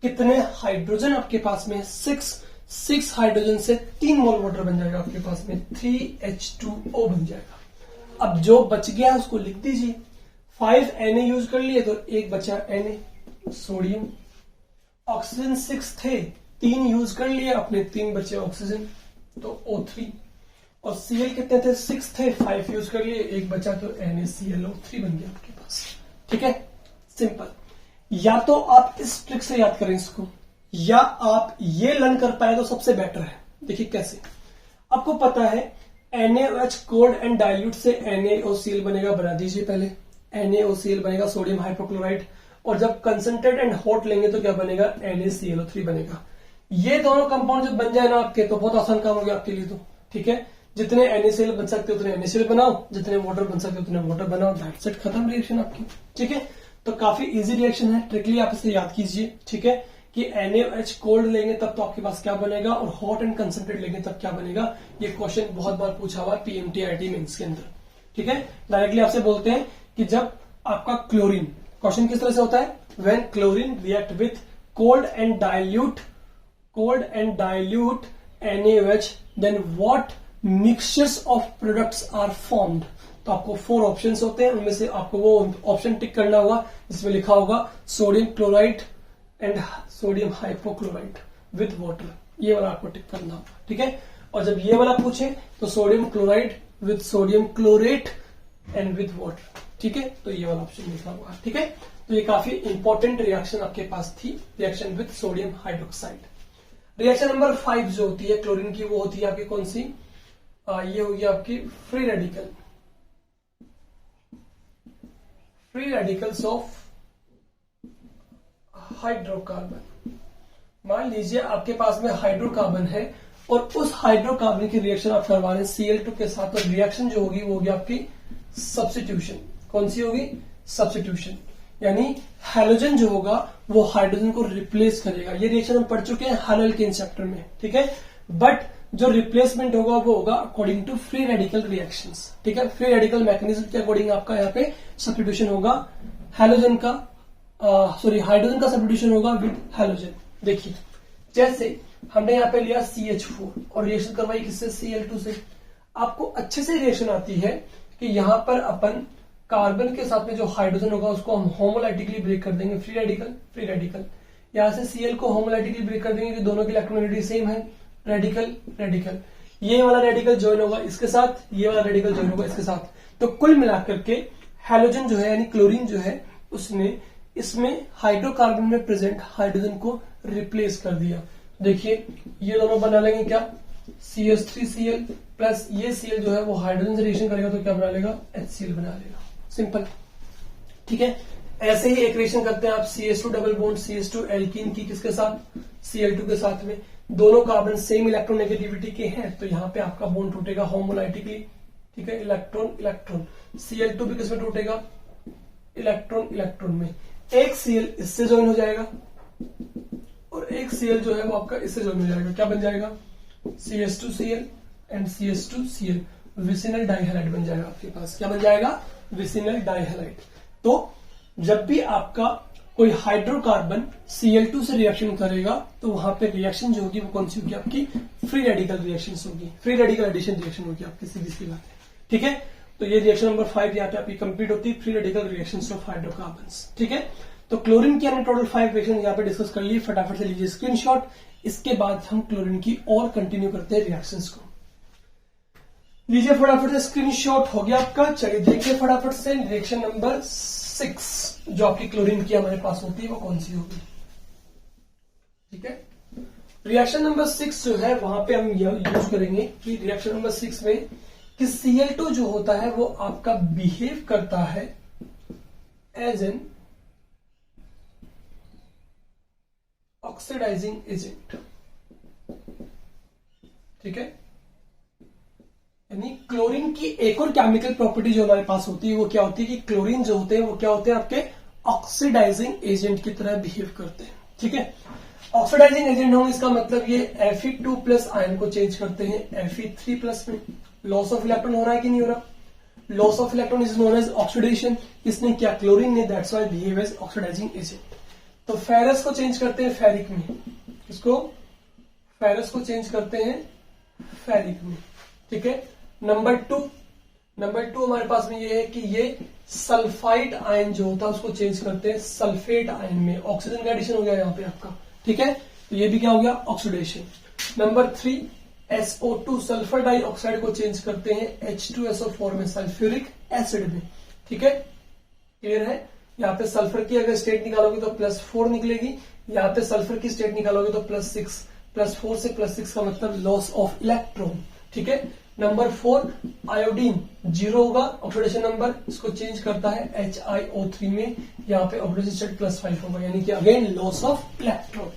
कितने हाइड्रोजन आपके पास में 6 हाइड्रोजन से 3 मोल वाटर बन जाएगा आपके पास में, 3H2O बन जाएगा। अब जो बच गया उसको लिख दीजिए। 5 Na यूज कर लिए तो 1 बचा Na सोडियम। ऑक्सीजन 6 थे, 3 यूज कर लिए, अपने 3 बचे ऑक्सीजन तो O3। और Cl कितने थे, 6 थे, 5 यूज कर लिए, 1 बचा तो NaClO3 बन गया आपके पास। ठीक है, सिंपल। या तो आप इस ट्रिक से याद करें इसको, या आप ये लर्न कर पाए तो सबसे बेटर है। देखिए कैसे, आपको पता है NaOH कोल्ड एंड डाइल्यूट से NaOCl बनेगा, बना दीजिए पहले। NaOCl बनेगा सोडियम हाइपोक्लोराइड, और जब कंसंट्रेट एंड हॉट लेंगे तो क्या बनेगा, NaClO3 बनेगा। ये दोनों कंपाउंड जब बन जाए ना आपके, तो बहुत आसान काम हो गया आपके लिए तो। ठीक है, जितने NaCl बन सकते उतने NaCl बनाओ, जितने वाटर बन सकते उतने वाटर बनाओ, दैट्स इट, खत्म रिएक्शन आपकी। ठीक है, तो काफी इजी रिएक्शन है, ट्रिकली आप इसे याद कीजिए। ठीक है, कि NaOH कोल्ड लेंगे तब तो आपके पास क्या बनेगा, और हॉट एंड कंसंट्रेट लेंगे तब क्या बनेगा। ये क्वेश्चन बहुत बार पूछा हुआ है PMT-IIT मेंस के अंदर। ठीक है, डायरेक्टली आपसे बोलते हैं कि जब आपका क्लोरीन, क्वेश्चन किस तरह से होता है, when chlorine react with cold and dilute NaOH then what mixtures of products are formed. तो आपको 4 ऑप्शंस होते हैं, उनमें से आपको वो ऑप्शन टिक करना होगा जिसमें लिखा होगा sodium chloride and sodium hypochloride with water. ये वाला आपको टिक करना होगा। ठीक है, और जब ये वाला पूछे तो sodium chloride with sodium chlorate and with water. ठीक है, तो ये वाला ऑप्शन लिखा हुआ। ठीक है, तो ये काफी इंपॉर्टेंट रिएक्शन आपके पास थी, reaction with sodium hydroxide. Reaction number 5 जो होती है क्लोरीन की, वो होती है आपकी कौन सी, ये होगी आपकी फ्री रेडिकल्स ऑफ हाइड्रोकार्बन। मान लीजिए आपके पास में हाइड्रोकार्बन है और उस हाइड्रोकार्बन की रिएक्शन आप करवा रहे हैं Cl2 के साथ, और रिएक्शन जो होगी वो होगी आपकी सब्स्टिट्यूशन। कौन सी होगी, सब्स्टिट्यूशन, यानी हैलोजन जो होगा वो हाइड्रोजन को रिप्लेस करेगा। ये रिएक्शन हम पढ़ चुके हैं हालोअल्केन चैप्टर में। ठीक है, बट जो रिप्लेसमेंट होगा वो होगा according to free radical reactions. ठीक है, फ्री रेडिकल मैकेनिज्म के अकॉर्डिंग आपका यहाँ पे सब्स्टिट्यूशन होगा हाइड्रोजन का सब्स्टिट्यूशन होगा विद हैलोजन। देखिए जैसे हमने यहाँ पे लिया CH4 और रिएक्शन करवाई किससे, Cl2 से। आपको अच्छे से रिएक्शन आती है कि यहां पर अपन कार्बन के साथ में जो हाइड्रोजन होगा उसको हम होमोलाइटिकली ब्रेक कर देंगे, फ्री रेडिकल। यहां से Cl को होमोलाइटिकली ब्रेक कर देंगे कि दोनों की इलेक्ट्रोनेगेटिविटी सेम है, रेडिकल रेडिकल, ये वाला रेडिकल ज्वाइन होगा इसके साथ, ये वाला रेडिकल ज्वाइन होगा इसके साथ। तो कुल मिलाकर के हैलोजन जो है यानी क्लोरीन जो है उसने इसमें हाइड्रोकार्बन में प्रेजेंट हाइड्रोजन को रिप्लेस कर दिया। देखिए ये दोनों बना लेंगे क्या, CH3Cl प्लस ये Cl जो है वो हाइड्रोजन से रिएक्शन करेगा तो क्या बना लेगा, HCl बना लेगा, सिंपल। ठीक है, ऐसे ही एक रिएक्शन करते हैं आप CH2 double bond CH2 alkene की किसके साथ, Cl2 के साथ में, दोनों कार्बन सेम इलेक्ट्रोनेगेटिविटी के हैं तो यहाँ पे आपका बॉन्ड टूटेगा होमोलाइटिकली। ठीक है, इलेक्ट्रॉन इलेक्ट्रॉन, Cl2 भी किसमें टूटेगा, इलेक्ट्रॉन इलेक्ट्रॉन में। एक Cl इससे ज्वाइन हो जाएगा और एक Cl जो है वो आपका इससे ज्वाइन हो जाएगा, क्या बन जाएगा, CH2Cl एंड CH2Cl, विसिनल डाइहैलाइड बन जाएगा आपके पास। क्या बन जाएगा, विसिनल डाइहैलाइड। तो जब भी आपका कोई हाइड्रोकार्बन Cl2 से रिएक्शन करेगा तो वहां पे रिएक्शन जो होगी वो कौन सी होगी, आपकी फ्री रेडिकल रिएक्शन होगी, फ्री रेडिकल एडिशन रिएक्शन होगी आपकी, सीधी सी बात है। ठीक है, तो ये रिएक्शन नंबर 5 यहाँ पे आपकी कंप्लीट होती है, free radical reactions of hydrocarbons. ठीक है, तो क्लोरीन की हमने टोटल 5 रिएक्शन यहाँ पे डिस्कस कर लिए, फटाफट से लीजिए स्क्रीनशॉट। इसके बाद हम क्लोरीन की और कंटिन्यू करते हैं रिएक्शंस को। लीजिए फटाफट से स्क्रीनशॉट, हो गया आपका। चलिए देखिए फटाफट से रिएक्शन नंबर 6 जो आपकी क्लोरीन की हमारे पास होती है वो कौन सी होगी। ठीक है, रिएक्शन नंबर 6 जो है वहां पे हम यूज करेंगे कि रिएक्शन नंबर 6 में कि Cl2 जो होता है वो आपका बिहेव करता है एज एन ऑक्सीडाइजिंग एजेंट। ठीक है, यानी क्लोरीन की एक और केमिकल प्रॉपर्टी जो हमारे पास होती है वो क्या होती है कि क्लोरीन जो होते हैं वो क्या होते हैं, आपके ऑक्सीडाइजिंग एजेंट की तरह बिहेव करते हैं। ठीक है, ऑक्सीडाइजिंग एजेंट होंगे इसका मतलब ये Fe2 प्लस आयन को चेंज करते हैं Fe3 प्लस में। लॉस ऑफ इलेक्ट्रॉन हो रहा है कि नहीं हो रहा, loss of electron is known as oxidation. इसने क्या, क्लोरीन ने, that's why behave as oxidising agent. तो फेरस को चेंज करते हैं फेरिक में, इसको फेरस को चेंज करते हैं फेरिक में। ठीक है, नंबर 2 हमारे पास में ये है कि ये सल्फाइड आयन जो होता है उसको चेंज करते हैं सल्फेट आयन में। ऑक्सीजन का एडिशन हो गया यहाँ पे आपका। ठीक है, तो ये भी क्या हो गया, oxidation. Number 3 SO2 sulphur dioxide को चेंज करते हैं H2SO4 में, सल्फ्यूरिक एसिड में। ठीक है, क्लियर है। यहाँ पे सल्फर की अगर स्टेट निकालोगे तो +4 निकलेगी, यहाँ पे सल्फर की स्टेट निकालोगे तो +6, +4 से +6 का मतलब लॉस ऑफ इलेक्ट्रॉन। ठीक है, नंबर 4 आयोडीन 0 होगा ऑक्सीडेशन नंबर, इसको चेंज करता है HiO3 में, यहाँ पे ऑक्सीडेशन स्टेट +5 होगा, यानी कि अगेन लॉस ऑफ इलेक्ट्रॉन।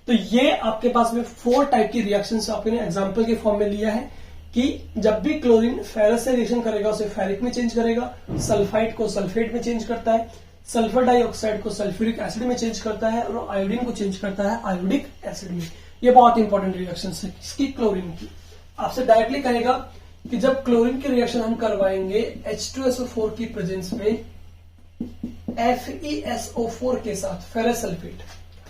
तो ये आपके पास में 4 टाइप की रिएक्शंस आपने एग्जांपल के फॉर्म में लिया है कि जब भी क्लोरीन फेरस से रिएक्शन करेगा उसे फेरिक में चेंज करेगा, सल्फाइड को सल्फेट में चेंज करता है, सल्फर डाइऑक्साइड को सल्फ्यूरिक एसिड में चेंज करता है और आयोडीन को चेंज करता है आयोडिक एसिड में। ये बहुत इंपॉर्टेंट रिएक्शन है इसकी, क्लोरीन की। आपसे डायरेक्टली कहेगा कि जब क्लोरीन की रिएक्शन हम करवाएंगे H2SO4 की प्रेजेंस में FeSO4 के साथ फेरस सल्फेट।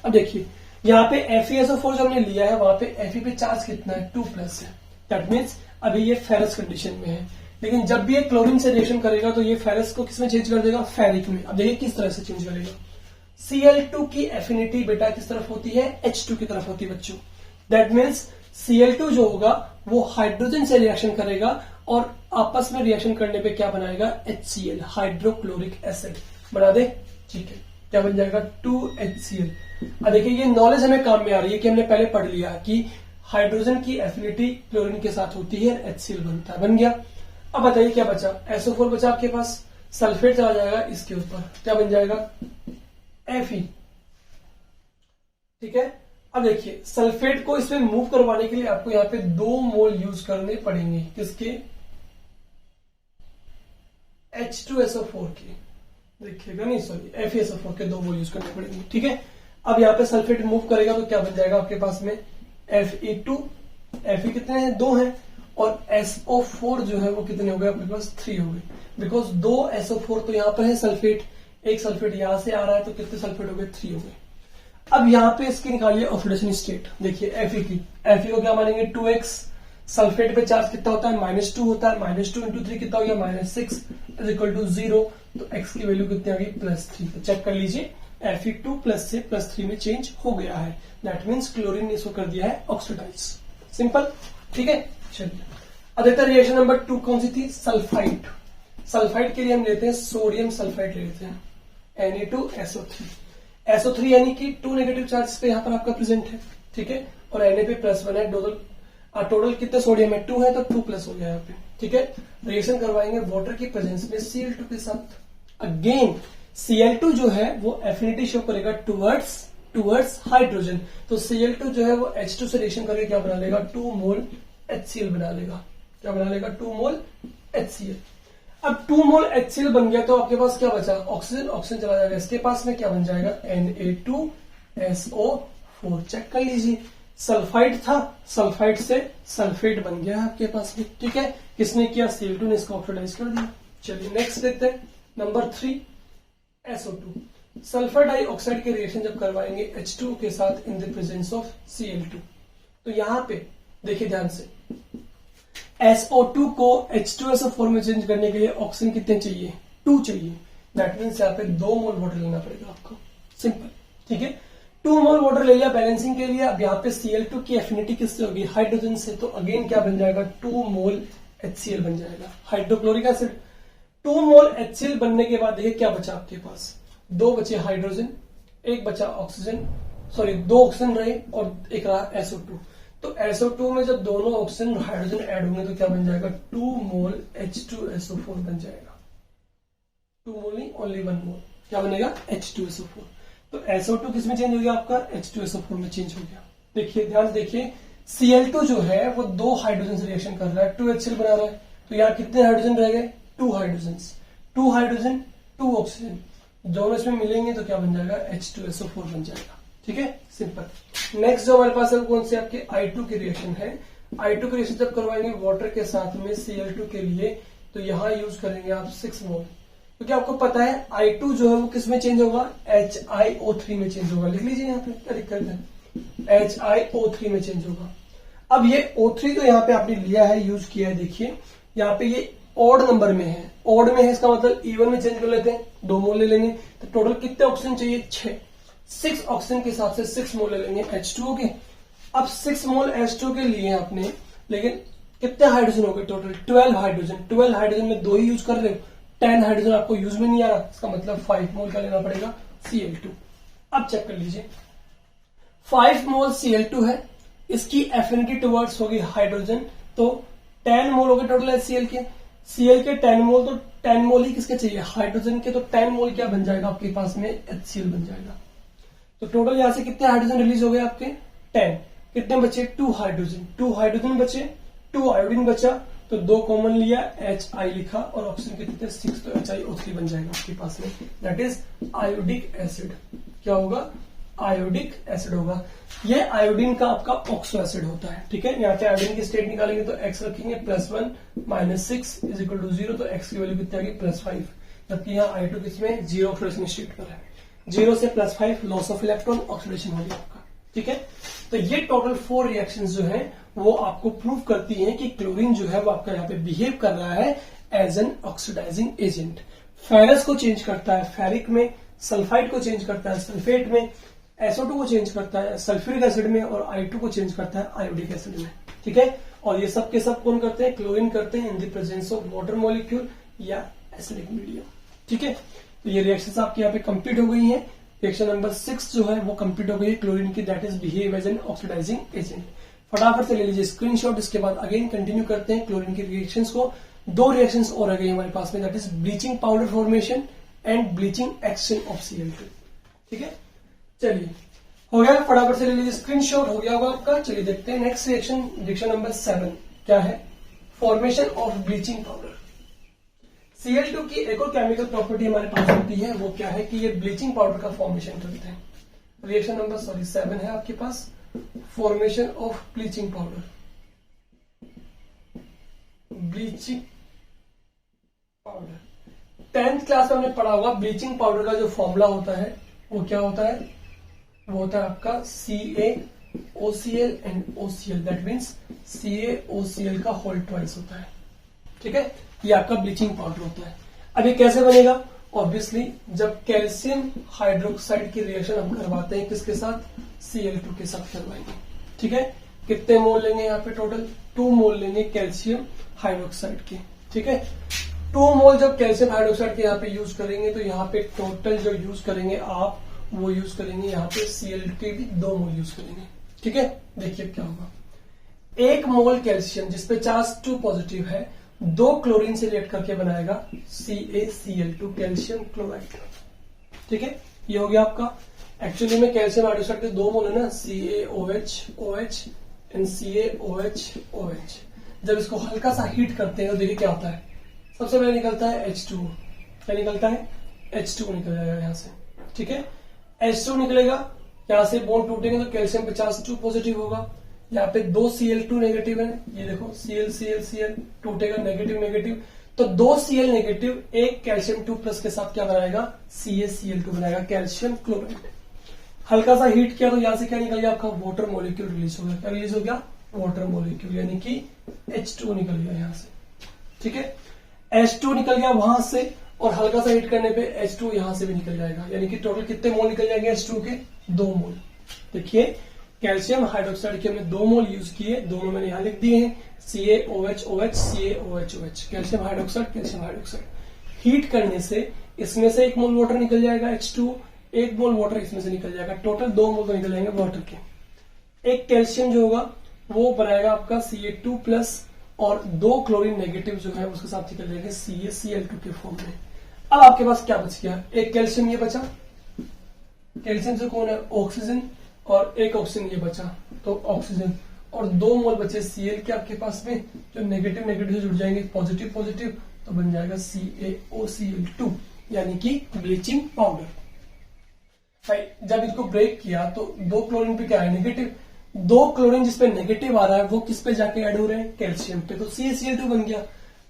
अब देखिए यहाँ पे FeSO4 जो हमने लिया है वहां पे Fe पे चार्ज कितना है, 2+ है। दैट मीन्स अभी ये फेरस कंडीशन में है, लेकिन जब भी ये क्लोरीन से रिएक्शन करेगा तो ये फेरस को किसमें चेंज कर देगा, फेरिक में। अब देखिए किस तरह से चेंज करेगा। Cl2 की एफिनिटी बेटा किस तरफ होती है, H2 की तरफ होती है बच्चों। दैट मीन्स Cl2 जो होगा वो हाइड्रोजन से रिएक्शन करेगा और आपस में रिएक्शन करने पे क्या बनाएगा, HCl, हाइड्रोक्लोरिक एसिड बना दे। ठीक है, क्या बन जाएगा, 2HCl। अब देखिए ये नॉलेज हमें काम में आ रही है कि हमने पहले पढ़ लिया कि हाइड्रोजन की एफिनिटी क्लोरीन के साथ होती है, HCl बनता है, बन गया। अब बताइए क्या बचा, SO4 बचा आपके पास, सल्फेट चला जाएगा इसके ऊपर, क्या बन जाएगा, Fe। ठीक है, अब देखिए सल्फेट को इसमें मूव करवाने के लिए आपको यहाँ पे 2 मोल यूज करने पड़ेंगे, किसके, H2SO4 के, देखिएगा नहीं सॉरी FeSO4 के 2 मोल यूज करने पड़ेंगे। ठीक है, अब यहाँ पे सल्फेट मूव करेगा तो क्या बन जाएगा आपके पास में, Fe2, Fe कितने हैं, 2 हैं, और SO4 जो है वो कितने हो गए आपके पास, 3 हो गए, बिकॉज 2 SO4 तो यहाँ पर है सल्फेट, एक सल्फेट यहां से आ रहा है तो कितने सल्फेट हो गए, 3 हो गए। अब यहाँ पे इसकी निकालिए ऑक्सीडेशन स्टेट। देखिए Fe की, Fe को क्या मानेंगे, 2x, सल्फेट पे चार्ज कितना होता है, -2 होता है, -2 × 3 कितना हो गया, -6 = 0, तो x की वैल्यू कितनी आ गई, +3। तो चेक कर लीजिए Fe2 प्लस से +3 में चेंज हो गया है। दैट मीन्स क्लोरीन ने इसको कर दिया है ऑक्सीडाइज। सिंपल, ठीक है। चलिए अब देखते हैं रिएक्शन नंबर 2 कौन सी थी, सल्फाइड। सल्फाइड के लिए हम लेते हैं सोडियम सल्फाइड लेते हैं, Na2SO3। SO3 यानी कि 2 नेगेटिव चार्ज पे यहां पर आपका प्रेजेंट है, ठीक है, और Na पे +1 है। टोटल कितने सोडियम है, 2 है, तो 2 प्लस हो गया यहाँ पे, ठीक है। रिएक्शन करवाएंगे वाटर की प्रेजेंस में Cl2 के साथ। अगेन Cl2 जो है वो एफिनिटी शो करेगा टुवर्ड्स हाइड्रोजन। तो Cl2 जो है वो H2 से रिएक्शन करके क्या बना लेगा, 2 मोल HCl बना लेगा। क्या बना लेगा, 2 मोल HCl। अब 2 मोल HCl बन गया तो आपके पास क्या बचा, ऑक्सीजन। ऑक्सीजन चला जाएगा, इसके पास में क्या बन जाएगा, Na2SO4। चेक कर लीजिए, सल्फाइड था, सल्फाइड से सल्फेट बन गया आपके पास में, ठीक है। किसने किया, Cl2 ने इसको ऑक्सीडाइज कर दिया। चलिए नेक्स्ट देखते हैं नंबर 3 SO2। सल्फर डाइऑक्साइड के रिएक्शन जब करवाएंगे H2 के साथ in the presence of Cl2, तो यहां पे देखिए ध्यान से, SO2 को H2SO4 में चेंज करने के लिए ऑक्सीजन कितने चाहिए, 2 चाहिए। दैट मीन्स यहाँ पे 2 मोल वाटर लेना पड़ेगा आपको, सिंपल, ठीक है। 2 मोल वाटर ले लिया बैलेंसिंग के लिए। अब यहाँ पे Cl2 की एफिनिटी किससे होगी, हाइड्रोजन से, तो अगेन क्या बन जाएगा, 2 मोल HCl बन जाएगा, हाइड्रोक्लोरिक एसिड। 2 मोल HCl बनने के बाद देखिए क्या बचा आपके पास, 2 बचे हाइड्रोजन, 1 बचा ऑक्सीजन, सॉरी 2 ऑक्सीजन रहे और 1 रहा SO2। तो SO2 में जब दोनों ऑक्सीजन हाइड्रोजन ऐड होंगे तो क्या बन जाएगा, 2 मोल H2SO4 बन जाएगा। 2 मोल नहीं, ओनली 1 मोल, क्या बनेगा, H2SO4। तो SO2 किस में चेंज हो गया आपका, H2SO4 में चेंज हो गया। देखिए ध्यान से देखिए, Cl2 जो है वो 2 हाइड्रोजन से रिएक्शन कर रहा है, 2 HCl बना रहा है। तो यहाँ कितने हाइड्रोजन रह गए, 2 हाइड्रोजन, 2 हाइड्रोजन 2 ऑक्सीजन, दोनों इसमें मिलेंगे तो क्या बन जाएगा, H2SO4 बन जाएगा, ठीक है, सिंपल। नेक्स्ट जो हमारे पास है कौन से, आपके I2 की रिएक्शन है। I2 की रिएक्शन जब करवाएंगे वाटर के साथ में Cl2 के लिए, तो यहां यूज करेंगे आप 6 मोल। क्योंकि आपको पता है I2 जो है वो किस में चेंज होगा, HiO3 में चेंज होगा। लिख लीजिए यहाँ पे, क्या दिक्कत है, HiO3 में चेंज होगा। अब ये O3 तो यहाँ पे आपने लिया है, यूज किया है, देखिए यहाँ पे ये ऑड नंबर में है, ऑड में है, इसका मतलब इवन में चेंज कर लेते हैं, 2 मोल ले लेंगे। तो टोटल कितने ऑक्सीजन चाहिए, 6 ऑक्सीजन के हिसाब से 6 मोल ले लेंगे H2O के। अब 6 मोल H2O के लिए आपने, लेकिन कितने हाइड्रोजन हो गए टोटल, 12 हाइड्रोजन। 12 हाइड्रोजन में 2 ही यूज कर रहे हो, 10 हाइड्रोजन आपको यूज में नहीं आ रहा, इसका मतलब 5 मोल का लेना पड़ेगा Cl2। अब चेक कर लीजिए, 5 मोल Cl2 है, इसकी एफिनिटी टुवर्ड्स होगी हाइड्रोजन, तो 10 मोल हो गए टोटल Cl के। Cl के 10 मोल, तो 10 मोल ही किसके चाहिए, हाइड्रोजन के। तो 10 मोल क्या बन जाएगा आपके पास में, HCl बन जाएगा। तो टोटल यहां से कितने हाइड्रोजन रिलीज हो गए आपके, 10। कितने बचे, 2 हाइड्रोजन, 2 हाइड्रोजन बचे, 2 आयोडीन बचा, तो 2 कॉमन लिया, Hi लिखा, और ऑक्सीजन कितने 6, तो HiO3 बन जाएगा आपके पास में। That is iodic acid. क्या होगा, आयोडिक एसिड होगा। ये आयोडीन का आपका ऑक्सो एसिड होता है, ठीक है। यहाँ पे आयोडीन की स्टेट निकालेंगे तो x रखेंगे +1 -6 = 0, तो x की वैल्यू कितनी आ गई, +5। जबकि यहाँ I2 किसमें, 0 ऑक्सीडेशन स्टेट पर है, 0 से +5 लॉस ऑफ इलेक्ट्रॉन, ऑक्सीडेशन हो गया आपका, ठीक है। तो ये टोटल 4 रिएक्शंस जो है वो आपको प्रूव करती हैं कि क्लोरीन जो है वो आपका यहाँ पे बिहेव कर रहा है as an oxidising agent. Ferrous को चेंज करता है फेरिक में, सल्फाइड को चेंज करता है सल्फेट में, SO2 को चेंज करता है सल्फ्यूरिक एसिड में, और I2 को चेंज करता है आयोडिक एसिड में, ठीक है। और ये सब के सब कौन करते हैं, क्लोरीन करते हैं in the presence of water molecule या एसिडिक मीडियम, ठीक है। तो ये रिएक्शंस आपके यहाँ पे कंप्लीट हो गई हैं। रिएक्शन नंबर 6 जो है वो कंप्लीट हो गई है क्लोरीन की, that is behave as an oxidising agent. फटाफट से ले लीजिए स्क्रीनशॉट, इसके बाद अगेन कंटिन्यू करते हैं क्लोरीन के रिएक्शंस को। 2 रिएक्शंस और रह गई हमारे पास में, that is bleaching powder formation and bleaching action of Cl2, ठीक है। चलिए हो गया, फटाफट से ले लीजिए स्क्रीनशॉट, हो गया होगा आपका। चलिए देखते हैं नेक्स्ट रिएक्शन, रिएक्शन नंबर 7 क्या है, formation of bleaching powder. Cl2 की एक और केमिकल प्रॉपर्टी हमारे पास होती है, वो क्या है कि ये ब्लीचिंग पाउडर का फॉर्मेशन करते हैं। रिएक्शन नंबर 7 है आपके पास, formation of bleaching powder. Bleaching powder 10th class में हमने पढ़ा होगा, ब्लीचिंग पाउडर का जो फॉर्मूला होता है वो क्या होता है, वो होता है आपका CaOCl and OCl, that means CaOCl का होल ट्वाइस होता है, ठीक है। ये आपका ब्लीचिंग पाउडर होता है। अब ये कैसे बनेगा, ऑब्वियसली जब कैल्शियम हाइड्रोक्साइड की रिएक्शन हम करवाते हैं किसके साथ, Cl2 के साथ करवाएंगे। ठीक है, कितने मोल लेंगे यहाँ पे, टोटल 2 मोल लेंगे कैल्शियम हाइड्रोक्साइड के। ठीक है, 2 मोल जब कैल्शियम हाइड्रोक्साइड के यहाँ पे यूज करेंगे तो यहाँ पे टोटल जो यूज करेंगे आप वो यूज करेंगे यहाँ पे Cl2 के भी 2 मोल यूज करेंगे। ठीक है, देखिए क्या होगा, 1 मोल कैल्शियम जिसपे चार्ज 2 पॉजिटिव है 2 क्लोरीन से रिएक्ट करके बनाएगा CaCl2 कैल्शियम क्लोराइड। ठीक है, ये हो गया आपका। एक्चुअली में कैल्शियम हाइड्रोक्साइड के 2 मोल है ना, CaOH एंड CaOH। जब इसको हल्का सा हीट करते हैं तो देखिए क्या होता है, सबसे पहले निकलता है H2। क्या निकलता है, H2 निकल जाएगा यहाँ से। ठीक है, H2 निकलेगा, यहाँ से बॉन्ड टूटेंगे तो कैल्शियम पे चार्ज 2 पॉजिटिव होगा, यहाँ पे 2 Cl2 नेगेटिव है, ये देखो Cl टूटेगा, नेगेटिव नेगेटिव, तो 2 Cl नेगेटिव 1 कैल्शियम 2 प्लस के साथ क्या बनाएगा, CaCl2 बनाएगा कैल्शियम क्लोराइड। हल्का सा हीट किया तो यहां से क्या निकल गया आपका, वाटर मॉलिक्यूल रिलीज हो गया। क्या रिलीज हो गया, वाटर मॉलिक्यूल, यानी कि H2 निकल गया यहां से। ठीक है, H2 निकल गया वहां से और हल्का सा हीट करने पे H2 यहां से भी निकल जाएगा, यानी कि टोटल कितने मोल निकल जाएंगे H2 के, 2 मोल। देखिए कैल्शियम हाइड्रोक्साइड के हमने 2 मोल यूज किए, दोनों मैंने यहां लिख दिए हैं, CaOH CaOH, calcium hydroxide. Heat करने से इसमें से 1 मोल वाटर निकल जाएगा H2, 1 मोल वाटर इसमें से निकल जाएगा, टोटल 2 मोल तो निकल जाएंगे वाटर के। एक कैल्शियम जो होगा वो बनाएगा आपका Ca2 प्लस और 2 क्लोरीन नेगेटिव जो है उसके साथ निकल जाएंगे CaCl2 के फॉर्म में। अब आपके पास क्या बच गया, एक कैल्शियम ये बचा, कैल्शियम से कौन है, ऑक्सीजन, और एक ऑक्सीजन ये बचा, तो ऑक्सीजन, और 2 मोल बचे Cl के आपके पास में, जो नेगेटिव नेगेटिव से जुड़ जाएंगे पॉजिटिव पॉजिटिव, तो बन जाएगा CaOCl2 यानी कि ब्लीचिंग पाउडर। जब इसको ब्रेक किया तो 2 क्लोरीन पे क्या है, नेगेटिव, 2 क्लोरीन जिसपे नेगेटिव आ रहा है वो किस पे जाके ऐड हो रहे हैं, कैल्शियम पे, तो CaCl2 बन गया।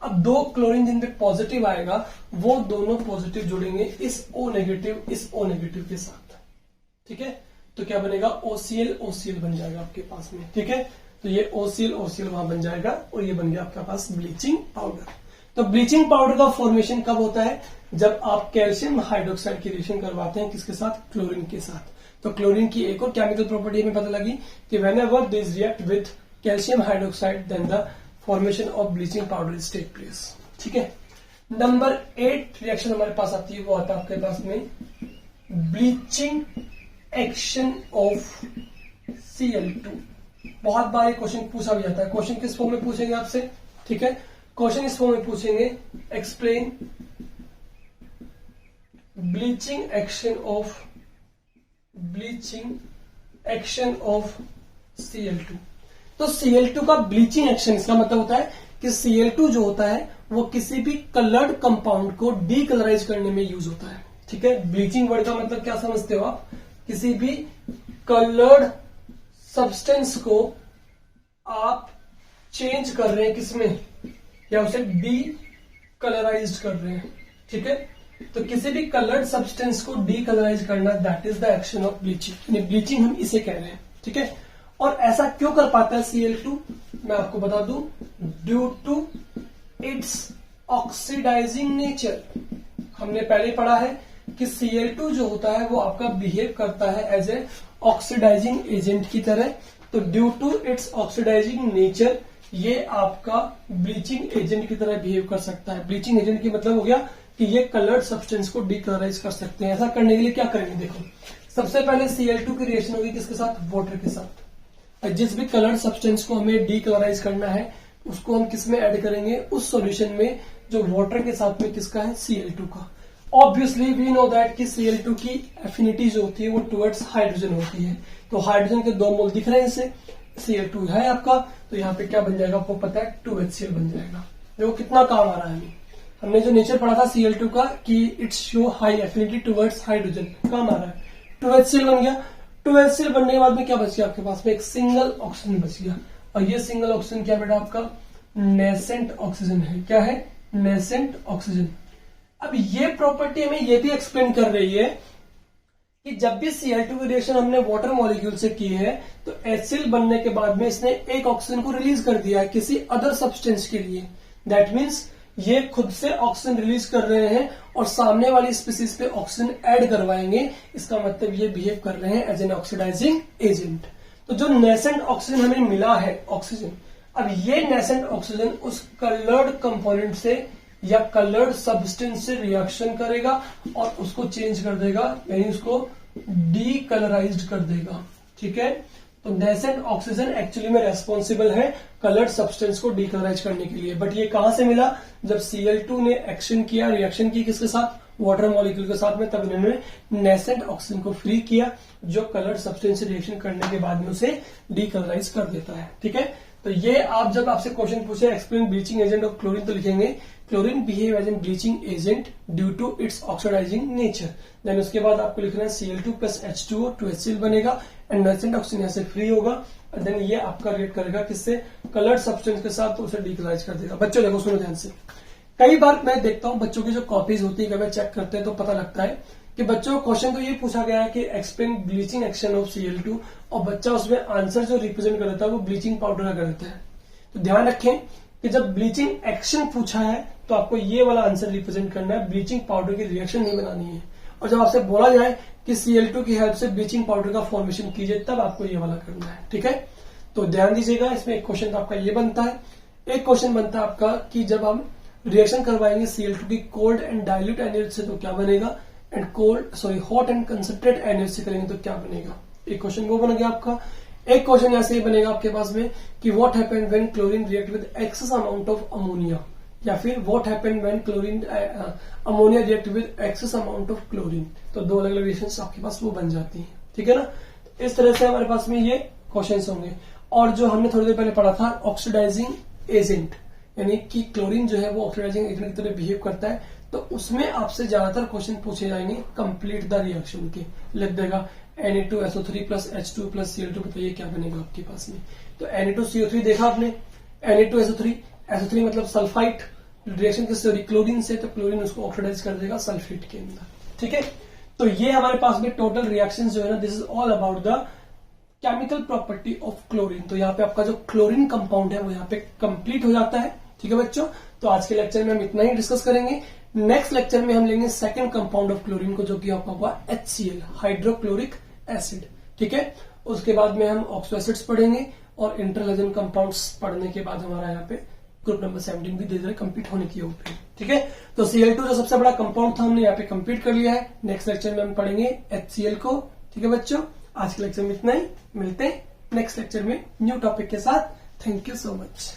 अब 2 क्लोरीन जिन पे पॉजिटिव आएगा वो दोनों पॉजिटिव जुड़ेंगे इस O नेगेटिव के साथ। ठीक है, तो क्या बनेगा, OCl बन जाएगा आपके पास में। ठीक है, तो ये OCl वहां बन जाएगा और ये बन गया आपके पास ब्लीचिंग पाउडर। तो ब्लीचिंग पाउडर का फॉर्मेशन कब होता है, जब आप कैल्शियम हाइड्रोक्साइड की रिएक्शन करवाते हैं किसके साथ, क्लोरीन के साथ। तो क्लोरीन की एक और केमिकल प्रॉपर्टी हमें पता लगी कि whenever this react with calcium hydroxide then the formation of bleaching powder is take place. ठीक है, नंबर 8 रिएक्शन हमारे पास आती है, वो आता है आपके पास में ब्लीचिंग एक्शन ऑफ Cl2। बहुत बार ये क्वेश्चन पूछा भी जाता है, क्वेश्चन किस फॉर्म में पूछेंगे आपसे, ठीक है, क्वेश्चन इस फॉर्म में पूछेंगे, explain bleaching action of Cl2। तो Cl2 का ब्लीचिंग एक्शन, इसका मतलब होता है कि Cl2 जो होता है वो किसी भी कलर्ड कंपाउंड को डीकलराइज करने में यूज होता है। ठीक है, ब्लीचिंग वर्ड का मतलब क्या समझते हो आप, किसी भी कलर्ड सब्सटेंस को आप चेंज कर रहे हैं किसमें, या उसे डीकलराइज कर रहे हैं। ठीक है, तो किसी भी कलर्ड सब्सटेंस को डीकलराइज करना, that is the action of bleaching, bleaching हम इसे कह रहे हैं। ठीक है, और ऐसा क्यों कर पाता है Cl2, मैं आपको बता दूं, due to its oxidising nature. हमने पहले पढ़ा है कि Cl2 जो होता है वो आपका बिहेव करता है एज ए ऑक्सीडाइजिंग एजेंट की तरह, तो due to its oxidising nature ये आपका ब्लीचिंग एजेंट की तरह बिहेव कर सकता है। ब्लीचिंग एजेंट की मतलब हो गया कि ये कलर्ड सब्सटेंस को डीकलराइज कर सकते हैं। ऐसा करने के लिए क्या करेंगे, देखो सबसे पहले Cl2 की रिएक्शन होगी किसके साथ, वाटर के साथ। जिस भी कलर्ड सब्सटेंस को हमें डीकलराइज करना है उसको हम किस में ऐड करेंगे, उस सॉल्यूशन में जो वाटर के साथ में किसका है, Cl2 का। ऑब्वियसली वी नो दैट कि Cl2 की एफिनिटी जो होती है वो टुवर्ड्स हाइड्रोजन होती है, तो हाइड्रोजन के 2 मोल दिख रहे हैं इससे, Cl2 है आपका, तो यहाँ पे क्या बन जाएगा आपको पता है, 2HCl बन जाएगा। देखो कितना काम आ रहा है हमें, हमने जो नेचर पढ़ा था Cl2 का कि it's show high affinity towards hydrogen, काम आ रहा है, 2HCl बन गया। 2HCl बनने के बाद में क्या बच गया आपके पास में, एक सिंगल ऑक्सीजन बच गया, और ये सिंगल ऑक्सीजन क्या बेटा आपका नेसेंट ऑक्सीजन है। क्या है, नेसेंट ऑक्सीजन। अब ये प्रॉपर्टी हमें ये भी एक्सप्लेन कर रही है कि जब भी Cl2 की रिएक्शन हमने वाटर मॉलिक्यूल से की है तो HCl बनने के बाद में इसने एक ऑक्सीजन को रिलीज कर दिया है किसी अदर सब्सटेंस के लिए। दैट मीन्स ये खुद से ऑक्सीजन रिलीज कर रहे हैं और सामने वाली स्पीसीज पे ऑक्सीजन ऐड करवाएंगे। इसका मतलब ये बिहेव कर रहे हैं एज एन ऑक्सीडाइजिंग एजेंट। तो जो नेसेंट ऑक्सीजन हमें मिला है ऑक्सीजन, अब ये नेसेंट ऑक्सीजन उस कलर्ड कंपोनेंट से या कलर्ड सब्सटेंस से रिएक्शन करेगा और उसको चेंज कर देगा, यानी उसको डीकलराइज्ड कर देगा। ठीक है, तो नेसेंट ऑक्सीजन एक्चुअली में रेस्पॉन्सिबल है कलर्ड सब्सटेंस को डीकलराइज करने के लिए। बट ये कहां से मिला? जब Cl2 ने एक्शन किया, रिएक्शन की किसके साथ? वाटर मॉलिक्यूल के साथ में, तब इन्होंने नेसेंट ऑक्सीजन को फ्री किया जो कलर्ड सब्सटेंस से रिएक्शन करने के बाद में उसे डीकलराइज कर देता है। ठीक है, तो ये आप जब आपसे क्वेश्चन पूछे explain bleaching agent of chlorine, तो लिखेंगे chlorine behave as an bleaching agent due to its oxidising nature. Then उसके बाद आपको लिखना है Cl2 प्लस H2O 2HCl बनेगा एंड नेसेंट ऑक्सीजन यहाँ से फ्री होगा। देन ये आपका रिएक्ट करेगा किससे? कलर्ड सब्सटेंस के साथ, तो उसे डीकलराइज कर देगा। बच्चों देखो, सुनो ध्यान से। कई बार मैं देखता हूं बच्चों की जो कॉपीज होती है, कभी चेक करते हैं तो पता लगता है कि बच्चों को क्वेश्चन तो ये पूछा गया है कि explain bleaching action of Cl2, और बच्चा उसमें आंसर जो रिप्रेजेंट कर देता है वो ब्लीचिंग पाउडर का कर देता है। तो ध्यान रखें कि जब ब्लीचिंग एक्शन पूछा है तो आपको ये वाला आंसर रिप्रेजेंट करना है, ब्लीचिंग पाउडर की रिएक्शन नहीं बनानी है। और जब आपसे बोला जाए कि Cl2 की हेल्प से ब्लीचिंग पाउडर का फॉर्मेशन कीजिए, तब आपको ये वाला करना है। ठीक है, तो ध्यान दीजिएगा। इसमें एक क्वेश्चन आपका ये बनता है, एक क्वेश्चन बनता है आपका कि जब हम रिएक्शन करवाएंगे Cl2 की कोल्ड एंड डाइल्यूट एनएच से तो क्या बनेगा, and hot and concentrate NH से करेंगे तो क्या बनेगा। एक क्वेश्चन वो बन गया आपका। एक क्वेश्चन यहां से बनेगा आपके पास में कि what happened when chlorine react with excess amount of ammonia, या फिर what happened when chlorine ammonia react with excess amount of chlorine. तो दो अलग अलग रिएक्शंस आपके पास वो बन जाती हैं। ठीक है ना, इस तरह से हमारे पास में ये क्वेश्चंस होंगे। और जो हमने थोड़ी देर पहले पढ़ा था ऑक्सीडाइजिंग एजेंट, यानी कि क्लोरीन जो है वो ऑक्सीडाइजिंग एजेंट की तरह बिहेव करता है, तो उसमें आपसे ज्यादातर क्वेश्चन पूछे जाएंगे कंप्लीट द रिएक्शन के। लिख देगा Na2SO3 plus H2 plus Cl2, तो ये क्या बनेगा आपके पास में? तो Na2CO3 देखा आपने, Na2SO3, SO3 मतलब सल्फाइट, रिएक्शन किससे हो रही? क्लोरीन से, तो क्लोरीन उसको ऑक्सीडाइज कर देगा सल्फेट के अंदर। ठीक है, तो ये हमारे पास में टोटल रिएक्शन जो है ना, this is all about the chemical property of chlorine. तो यहाँ पे आपका जो क्लोरीन कंपाउंड है वो यहाँ पे कंप्लीट हो जाता है। ठीक है बच्चों, तो आज के लेक्चर में हम इतना ही डिस्कस करेंगे। नेक्स्ट लेक्चर में हम लेंगे सेकंड कंपाउंड ऑफ क्लोरीन को, जो कि आपका हुआ HCl, हाइड्रोक्लोरिक एसिड। ठीक है, उसके बाद में हम ऑक्सो एसिड्स पढ़ेंगे और इंटरलेजन कंपाउंड्स पढ़ने के बाद हमारा यहाँ पे ग्रुप नंबर 17 भी धीरे धीरे कंप्लीट होने की होगी। ठीक है, तो Cl2 जो सबसे बड़ा कंपाउंड था हमने यहाँ पे कंप्लीट कर लिया है। नेक्स्ट लेक्चर में हम पढ़ेंगे HCl को। ठीक है बच्चों, आज के लेक्चर में इतना ही, मिलते हैं नेक्स्ट लेक्चर में न्यू टॉपिक के साथ। Thank you so much.